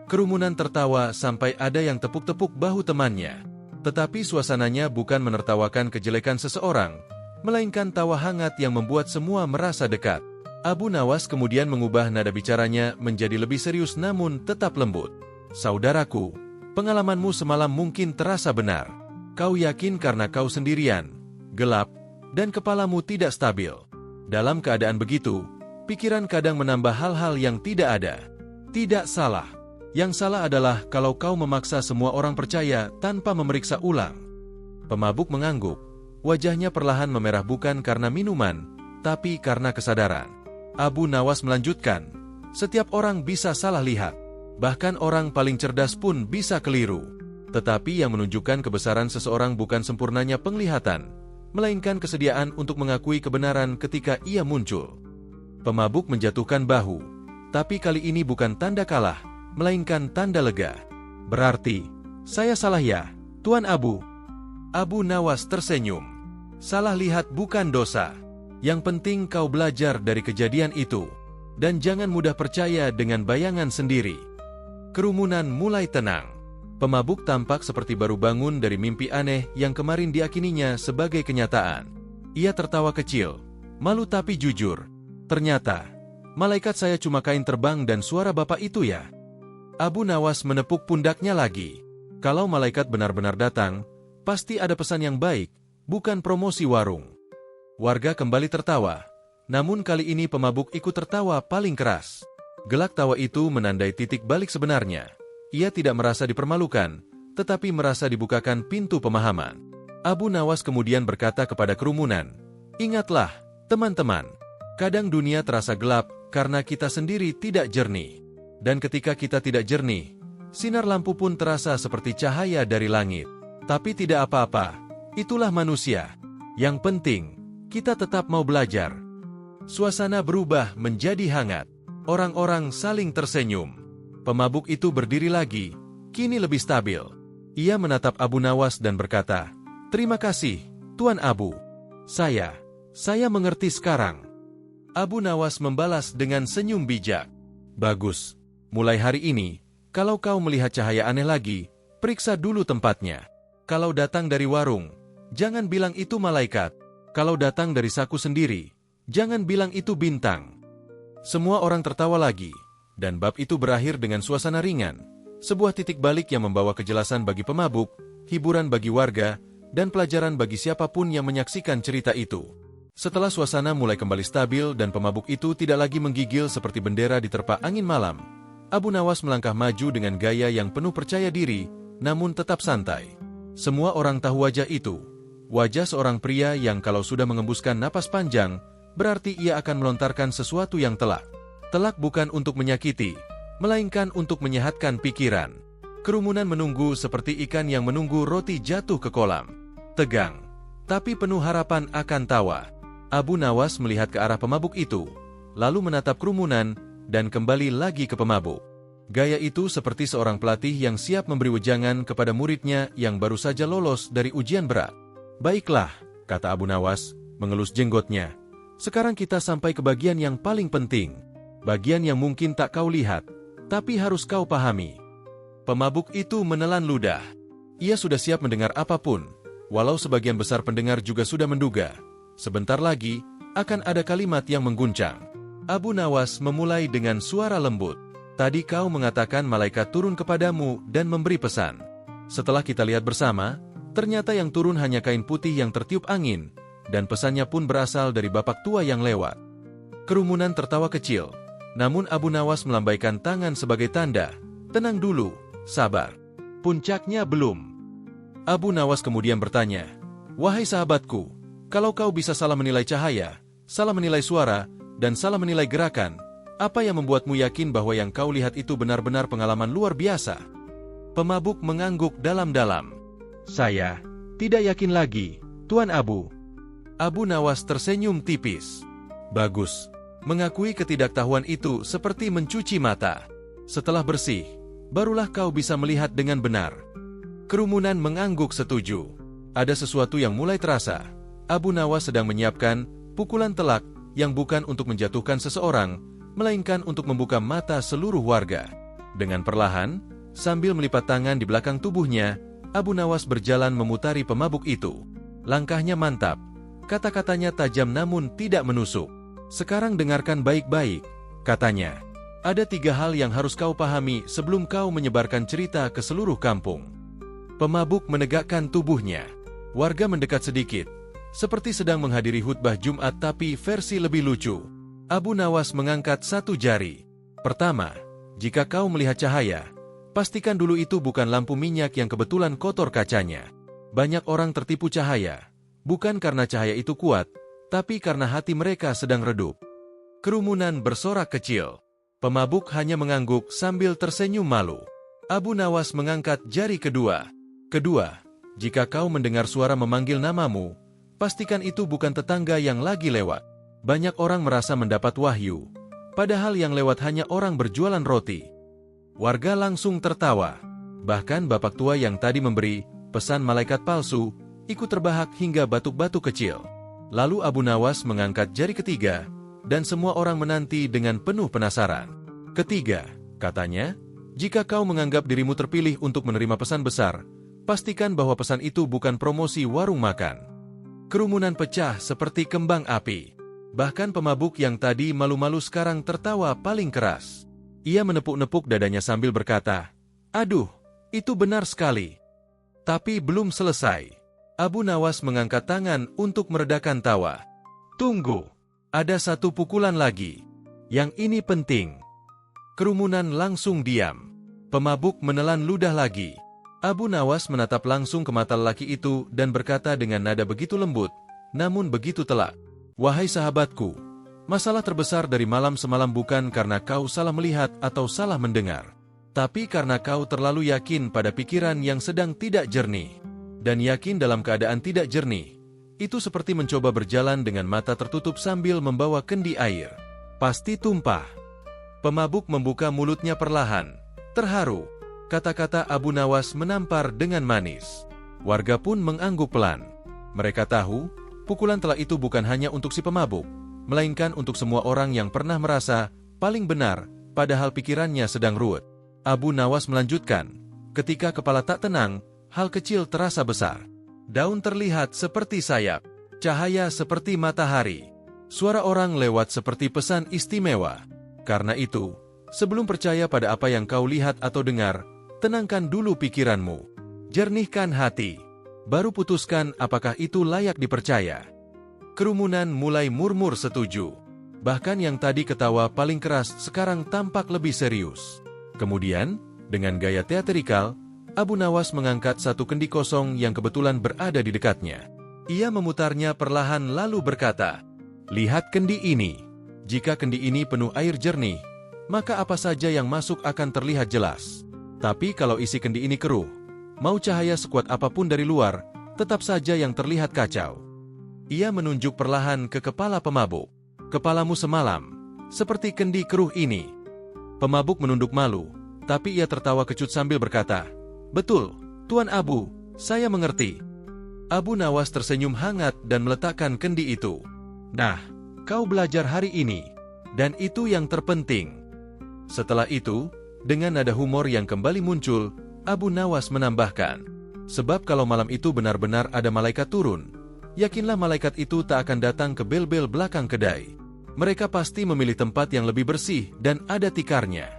Kerumunan tertawa sampai ada yang tepuk-tepuk bahu temannya. Tetapi suasananya bukan menertawakan kejelekan seseorang, melainkan tawa hangat yang membuat semua merasa dekat. Abu Nawas kemudian mengubah nada bicaranya menjadi lebih serius namun tetap lembut. Saudaraku, pengalamanmu semalam mungkin terasa benar. Kau yakin karena kau sendirian, gelap, dan kepalamu tidak stabil. Dalam keadaan begitu, pikiran kadang menambah hal-hal yang tidak ada. Tidak salah. Yang salah adalah kalau kau memaksa semua orang percaya tanpa memeriksa ulang. Pemabuk mengangguk. Wajahnya perlahan memerah bukan karena minuman, tapi karena kesadaran. Abu Nawas melanjutkan, setiap orang bisa salah lihat. Bahkan orang paling cerdas pun bisa keliru. Tetapi yang menunjukkan kebesaran seseorang bukan sempurnanya penglihatan, melainkan kesediaan untuk mengakui kebenaran ketika ia muncul. Pemabuk menjatuhkan bahu, tapi kali ini bukan tanda kalah, melainkan tanda lega. Berarti, saya salah ya, Tuan Abu? Abu Nawas tersenyum. Salah lihat bukan dosa. Yang penting kau belajar dari kejadian itu, dan jangan mudah percaya dengan bayangan sendiri. Kerumunan mulai tenang. Pemabuk tampak seperti baru bangun dari mimpi aneh yang kemarin diyakininya sebagai kenyataan. Ia tertawa kecil, malu tapi jujur. Ternyata, malaikat saya cuma kain terbang dan suara bapak itu ya. Abu Nawas menepuk pundaknya lagi. Kalau malaikat benar-benar datang, pasti ada pesan yang baik, bukan promosi warung. Warga kembali tertawa, namun kali ini pemabuk ikut tertawa paling keras. Gelak tawa itu menandai titik balik sebenarnya. Ia tidak merasa dipermalukan, tetapi merasa dibukakan pintu pemahaman. Abu Nawas kemudian berkata kepada kerumunan, ingatlah, teman-teman, kadang dunia terasa gelap karena kita sendiri tidak jernih. Dan ketika kita tidak jernih, sinar lampu pun terasa seperti cahaya dari langit. Tapi tidak apa-apa, itulah manusia. Yang penting, kita tetap mau belajar. Suasana berubah menjadi hangat. Orang-orang saling tersenyum. Pemabuk itu berdiri lagi, kini lebih stabil. Ia menatap Abu Nawas dan berkata, "Terima kasih, Tuan Abu. Saya mengerti sekarang." Abu Nawas membalas dengan senyum bijak. "Bagus. Mulai hari ini, kalau kau melihat cahaya aneh lagi, periksa dulu tempatnya. Kalau datang dari warung, jangan bilang itu malaikat. Kalau datang dari saku sendiri, jangan bilang itu bintang." Semua orang tertawa lagi, dan bab itu berakhir dengan suasana ringan. Sebuah titik balik yang membawa kejelasan bagi pemabuk, hiburan bagi warga, dan pelajaran bagi siapapun yang menyaksikan cerita itu. Setelah suasana mulai kembali stabil dan pemabuk itu tidak lagi menggigil seperti bendera diterpa angin malam, Abu Nawas melangkah maju dengan gaya yang penuh percaya diri, namun tetap santai. Semua orang tahu wajah itu. Wajah seorang pria yang kalau sudah mengembuskan napas panjang, berarti ia akan melontarkan sesuatu yang telak. Telak bukan untuk menyakiti, melainkan untuk menyehatkan pikiran. Kerumunan menunggu seperti ikan yang menunggu roti jatuh ke kolam. Tegang, tapi penuh harapan akan tawa. Abu Nawas melihat ke arah pemabuk itu, lalu menatap kerumunan, dan kembali lagi ke pemabuk. Gaya itu seperti seorang pelatih yang siap memberi wejangan kepada muridnya yang baru saja lolos dari ujian berat. "Baiklah," kata Abu Nawas, mengelus jenggotnya. "Sekarang kita sampai ke bagian yang paling penting. Bagian yang mungkin tak kau lihat, tapi harus kau pahami." Pemabuk itu menelan ludah. Ia sudah siap mendengar apapun, walau sebagian besar pendengar juga sudah menduga. Sebentar lagi, akan ada kalimat yang mengguncang. Abu Nawas memulai dengan suara lembut. "Tadi kau mengatakan malaikat turun kepadamu dan memberi pesan. Setelah kita lihat bersama, ternyata yang turun hanya kain putih yang tertiup angin, dan pesannya pun berasal dari bapak tua yang lewat." Kerumunan tertawa kecil, namun Abu Nawas melambaikan tangan sebagai tanda, "Tenang dulu, sabar. Puncaknya belum." Abu Nawas kemudian bertanya, "Wahai sahabatku, kalau kau bisa salah menilai cahaya, salah menilai suara, dan salah menilai gerakan, apa yang membuatmu yakin bahwa yang kau lihat itu benar-benar pengalaman luar biasa?" Pemabuk mengangguk dalam-dalam. "Saya tidak yakin lagi, Tuan Abu." Abu Nawas tersenyum tipis. "Bagus. Mengakui ketidaktahuan itu seperti mencuci mata. Setelah bersih, barulah kau bisa melihat dengan benar." Kerumunan mengangguk setuju. Ada sesuatu yang mulai terasa. Abu Nawas sedang menyiapkan pukulan telak yang bukan untuk menjatuhkan seseorang, melainkan untuk membuka mata seluruh warga. Dengan perlahan, sambil melipat tangan di belakang tubuhnya, Abu Nawas berjalan memutari pemabuk itu. Langkahnya mantap. Kata-katanya tajam namun tidak menusuk. "Sekarang dengarkan baik-baik," katanya. "Ada 3 hal yang harus kau pahami sebelum kau menyebarkan cerita ke seluruh kampung." Pemabuk menegakkan tubuhnya. Warga mendekat sedikit, seperti sedang menghadiri khutbah Jumat tapi versi lebih lucu. Abu Nawas mengangkat 1 jari. "Pertama, jika kau melihat cahaya, pastikan dulu itu bukan lampu minyak yang kebetulan kotor kacanya. Banyak orang tertipu cahaya, bukan karena cahaya itu kuat, tapi karena hati mereka sedang redup." Kerumunan bersorak kecil. Pemabuk hanya mengangguk sambil tersenyum malu. Abu Nawas mengangkat jari kedua. "Kedua, jika kau mendengar suara memanggil namamu, pastikan itu bukan tetangga yang lagi lewat. Banyak orang merasa mendapat wahyu, padahal yang lewat hanya orang berjualan roti." Warga langsung tertawa. Bahkan bapak tua yang tadi memberi pesan malaikat palsu, ikut terbahak hingga batuk-batuk kecil. Lalu Abu Nawas mengangkat jari ketiga, dan semua orang menanti dengan penuh penasaran. "Ketiga," katanya, "jika kau menganggap dirimu terpilih untuk menerima pesan besar, pastikan bahwa pesan itu bukan promosi warung makan." Kerumunan pecah seperti kembang api. Bahkan pemabuk yang tadi malu-malu sekarang tertawa paling keras. Ia menepuk-nepuk dadanya sambil berkata, "Aduh, itu benar sekali." Tapi belum selesai. Abu Nawas mengangkat tangan untuk meredakan tawa. "Tunggu, ada 1 pukulan lagi. Yang ini penting." Kerumunan langsung diam. Pemabuk menelan ludah lagi. Abu Nawas menatap langsung ke mata lelaki itu dan berkata dengan nada begitu lembut, namun begitu telak, "Wahai sahabatku, Masalah terbesar dari malam semalam bukan karena kau salah melihat atau salah mendengar, tapi karena kau terlalu yakin pada pikiran yang sedang tidak jernih. Dan yakin dalam keadaan tidak jernih, itu seperti mencoba berjalan dengan mata tertutup sambil membawa kendi air. Pasti tumpah. Pemabuk membuka mulutnya perlahan. Terharu. Kata-kata Abu Nawas menampar dengan manis. Warga pun mengangguk pelan. Mereka tahu, pukulan telak itu bukan hanya untuk si pemabuk, melainkan untuk semua orang yang pernah merasa paling benar, padahal pikirannya sedang ruwet. Abu Nawas melanjutkan, ketika kepala tak tenang, hal kecil terasa besar. Daun terlihat seperti sayap, cahaya seperti matahari, suara orang lewat seperti pesan istimewa. Karena itu, sebelum percaya pada apa yang kau lihat atau dengar, tenangkan dulu pikiranmu, jernihkan hati, baru putuskan apakah itu layak dipercaya. Kerumunan mulai murmur setuju. Bahkan yang tadi ketawa paling keras sekarang tampak lebih serius. Kemudian, dengan gaya teatrikal, Abu Nawas mengangkat satu kendi kosong yang kebetulan berada di dekatnya. Ia memutarnya perlahan lalu berkata, "Lihat kendi ini. Jika kendi ini penuh air jernih, maka apa saja yang masuk akan terlihat jelas. Tapi kalau isi kendi ini keruh, mau cahaya sekuat apapun dari luar, tetap saja yang terlihat kacau." Ia menunjuk perlahan ke kepala pemabuk. "Kepalamu semalam, seperti kendi keruh ini." Pemabuk menunduk malu, tapi ia tertawa kecut sambil berkata, "Betul, Tuan Abu, saya mengerti." Abu Nawas tersenyum hangat dan meletakkan kendi itu. "Nah, kau belajar hari ini, dan itu yang terpenting." Setelah itu, dengan nada humor yang kembali muncul, Abu Nawas menambahkan, "Sebab kalau malam itu benar-benar ada malaikat turun, yakinlah malaikat itu tak akan datang ke bel-bel belakang kedai. Mereka pasti memilih tempat yang lebih bersih dan ada tikarnya."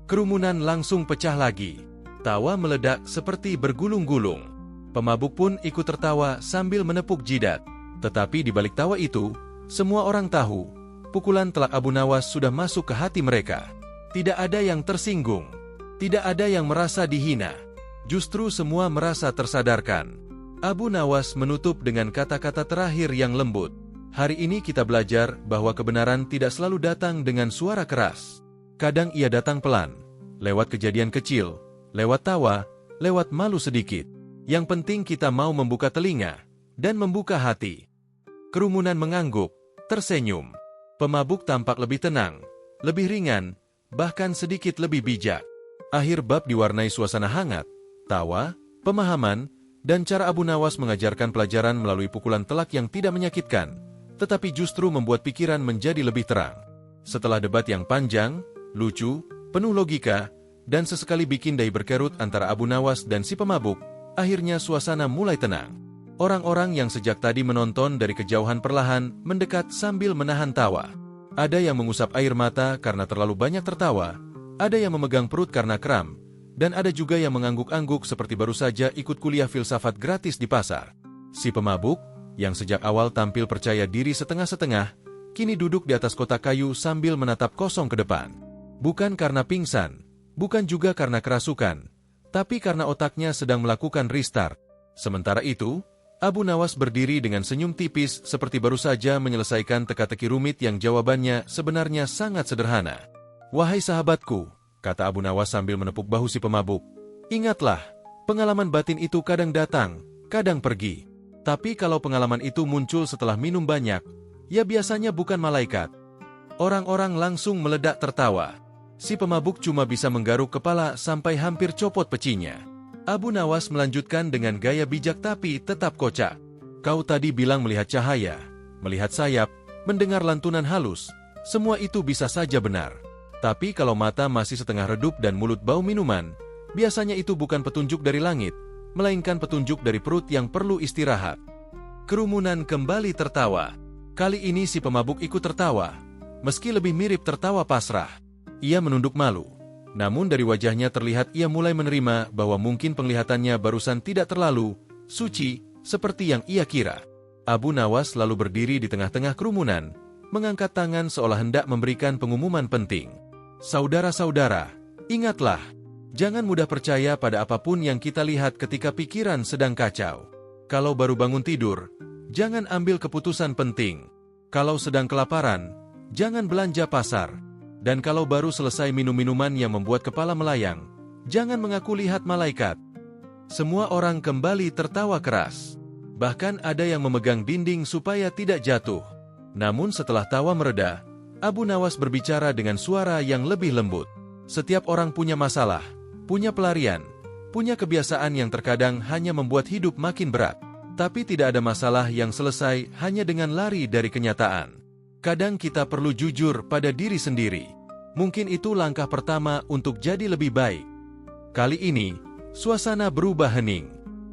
Kerumunan langsung pecah lagi. Tawa meledak seperti bergulung-gulung. Pemabuk pun ikut tertawa sambil menepuk jidat. Tetapi di balik tawa itu, semua orang tahu, pukulan telak Abu Nawas sudah masuk ke hati mereka. Tidak ada yang tersinggung. Tidak ada yang merasa dihina. Justru semua merasa tersadarkan. Abu Nawas menutup dengan kata-kata terakhir yang lembut. "Hari ini kita belajar bahwa kebenaran tidak selalu datang dengan suara keras. Kadang ia datang pelan, lewat kejadian kecil, lewat tawa, lewat malu sedikit. Yang penting kita mau membuka telinga dan membuka hati." Kerumunan mengangguk, tersenyum. Pemabuk tampak lebih tenang, lebih ringan, bahkan sedikit lebih bijak. Akhir bab diwarnai suasana hangat, tawa, pemahaman, dan cara Abu Nawas mengajarkan pelajaran melalui pukulan telak yang tidak menyakitkan, tetapi justru membuat pikiran menjadi lebih terang. Setelah debat yang panjang, lucu, penuh logika, dan sesekali bikin dahi berkerut antara Abu Nawas dan si pemabuk, akhirnya suasana mulai tenang. Orang-orang yang sejak tadi menonton dari kejauhan perlahan mendekat sambil menahan tawa. Ada yang mengusap air mata karena terlalu banyak tertawa, ada yang memegang perut karena kram, dan ada juga yang mengangguk-angguk seperti baru saja ikut kuliah filsafat gratis di pasar. Si pemabuk, yang sejak awal tampil percaya diri setengah-setengah, kini duduk di atas kotak kayu sambil menatap kosong ke depan. Bukan karena pingsan, bukan juga karena kerasukan, tapi karena otaknya sedang melakukan restart. Sementara itu, Abu Nawas berdiri dengan senyum tipis seperti baru saja menyelesaikan teka-teki rumit yang jawabannya sebenarnya sangat sederhana. "Wahai sahabatku," kata Abu Nawas sambil menepuk bahu si pemabuk, "ingatlah, pengalaman batin itu kadang datang, kadang pergi. Tapi kalau pengalaman itu muncul setelah minum banyak, ya biasanya bukan malaikat." Orang-orang langsung meledak tertawa. Si pemabuk cuma bisa menggaruk kepala sampai hampir copot pecinya. Abu Nawas melanjutkan dengan gaya bijak tapi tetap kocak. "Kau tadi bilang melihat cahaya, melihat sayap, mendengar lantunan halus, semua itu bisa saja benar. Tapi kalau mata masih setengah redup dan mulut bau minuman, biasanya itu bukan petunjuk dari langit, melainkan petunjuk dari perut yang perlu istirahat." Kerumunan kembali tertawa. Kali ini si pemabuk ikut tertawa, meski lebih mirip tertawa pasrah. Ia menunduk malu. Namun dari wajahnya terlihat ia mulai menerima bahwa mungkin penglihatannya barusan tidak terlalu suci seperti yang ia kira. Abu Nawas lalu berdiri di tengah-tengah kerumunan, mengangkat tangan seolah hendak memberikan pengumuman penting. "Saudara-saudara, ingatlah, jangan mudah percaya pada apapun yang kita lihat ketika pikiran sedang kacau. Kalau baru bangun tidur, jangan ambil keputusan penting. Kalau sedang kelaparan, jangan belanja pasar. Dan kalau baru selesai minum minuman yang membuat kepala melayang, jangan mengaku lihat malaikat. Semua orang kembali tertawa keras. Bahkan ada yang memegang dinding supaya tidak jatuh. Namun setelah tawa mereda, Abu Nawas berbicara dengan suara yang lebih lembut. Setiap orang punya masalah, punya pelarian, punya kebiasaan yang terkadang hanya membuat hidup makin berat. Tapi tidak ada masalah yang selesai hanya dengan lari dari kenyataan. Kadang kita perlu jujur pada diri sendiri. Mungkin itu langkah pertama untuk jadi lebih baik. Kali ini, suasana berubah hening.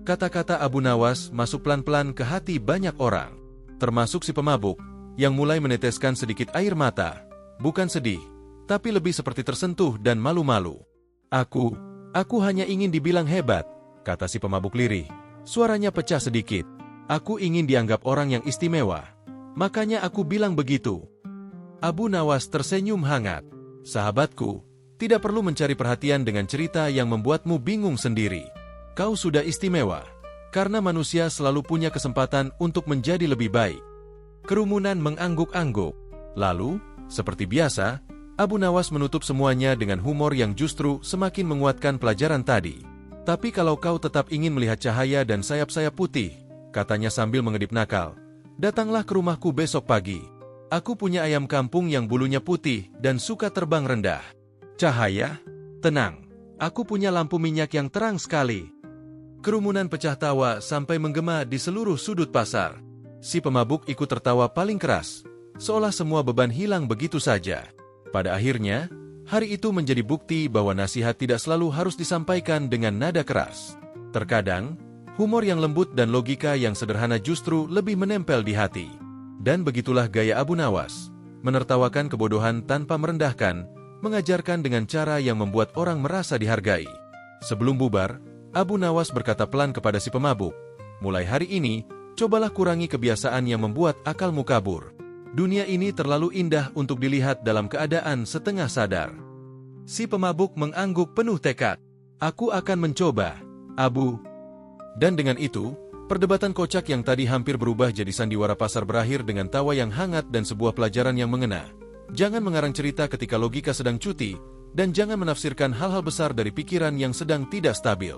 Kata-kata Abu Nawas masuk pelan-pelan ke hati banyak orang. Termasuk si pemabuk, yang mulai meneteskan sedikit air mata. Bukan sedih, tapi lebih seperti tersentuh dan malu-malu. Aku hanya ingin dibilang hebat, kata si pemabuk lirih. Suaranya pecah sedikit. Aku ingin dianggap orang yang istimewa. Makanya aku bilang begitu. Abu Nawas tersenyum hangat. Sahabatku, tidak perlu mencari perhatian dengan cerita yang membuatmu bingung sendiri. Kau sudah istimewa, karena manusia selalu punya kesempatan untuk menjadi lebih baik. Kerumunan mengangguk-angguk. Lalu, seperti biasa, Abu Nawas menutup semuanya dengan humor yang justru semakin menguatkan pelajaran tadi. Tapi kalau kau tetap ingin melihat cahaya dan sayap-sayap putih, katanya sambil mengedip nakal, datanglah ke rumahku besok pagi. Aku punya ayam kampung yang bulunya putih dan suka terbang rendah. Cahaya? Tenang, aku punya lampu minyak yang terang sekali. Kerumunan pecah tawa sampai menggema di seluruh sudut pasar. Si pemabuk ikut tertawa paling keras, seolah semua beban hilang begitu saja. Pada akhirnya, hari itu menjadi bukti bahwa nasihat tidak selalu harus disampaikan dengan nada keras. Terkadang, humor yang lembut dan logika yang sederhana justru lebih menempel di hati. Dan begitulah gaya Abu Nawas, menertawakan kebodohan tanpa merendahkan, mengajarkan dengan cara yang membuat orang merasa dihargai. Sebelum bubar, Abu Nawas berkata pelan kepada si pemabuk, mulai hari ini, cobalah kurangi kebiasaan yang membuat akalmu kabur. Dunia ini terlalu indah untuk dilihat dalam keadaan setengah sadar. Si pemabuk mengangguk penuh tekad. Aku akan mencoba, Abu. Dan dengan itu, perdebatan kocak yang tadi hampir berubah jadi sandiwara pasar berakhir dengan tawa yang hangat dan sebuah pelajaran yang mengena. Jangan mengarang cerita ketika logika sedang cuti, dan jangan menafsirkan hal-hal besar dari pikiran yang sedang tidak stabil.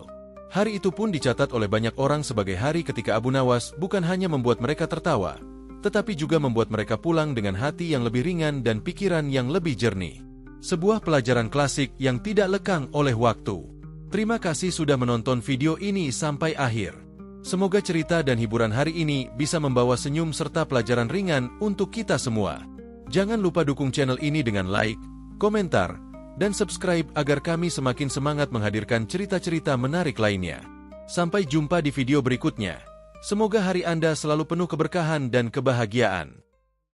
Hari itu pun dicatat oleh banyak orang sebagai hari ketika Abu Nawas bukan hanya membuat mereka tertawa, tetapi juga membuat mereka pulang dengan hati yang lebih ringan dan pikiran yang lebih jernih. Sebuah pelajaran klasik yang tidak lekang oleh waktu. Terima kasih sudah menonton video ini sampai akhir. Semoga cerita dan hiburan hari ini bisa membawa senyum serta pelajaran ringan untuk kita semua. Jangan lupa dukung channel ini dengan like, komentar, dan subscribe agar kami semakin semangat menghadirkan cerita-cerita menarik lainnya. Sampai jumpa di video berikutnya. Semoga hari Anda selalu penuh keberkahan dan kebahagiaan.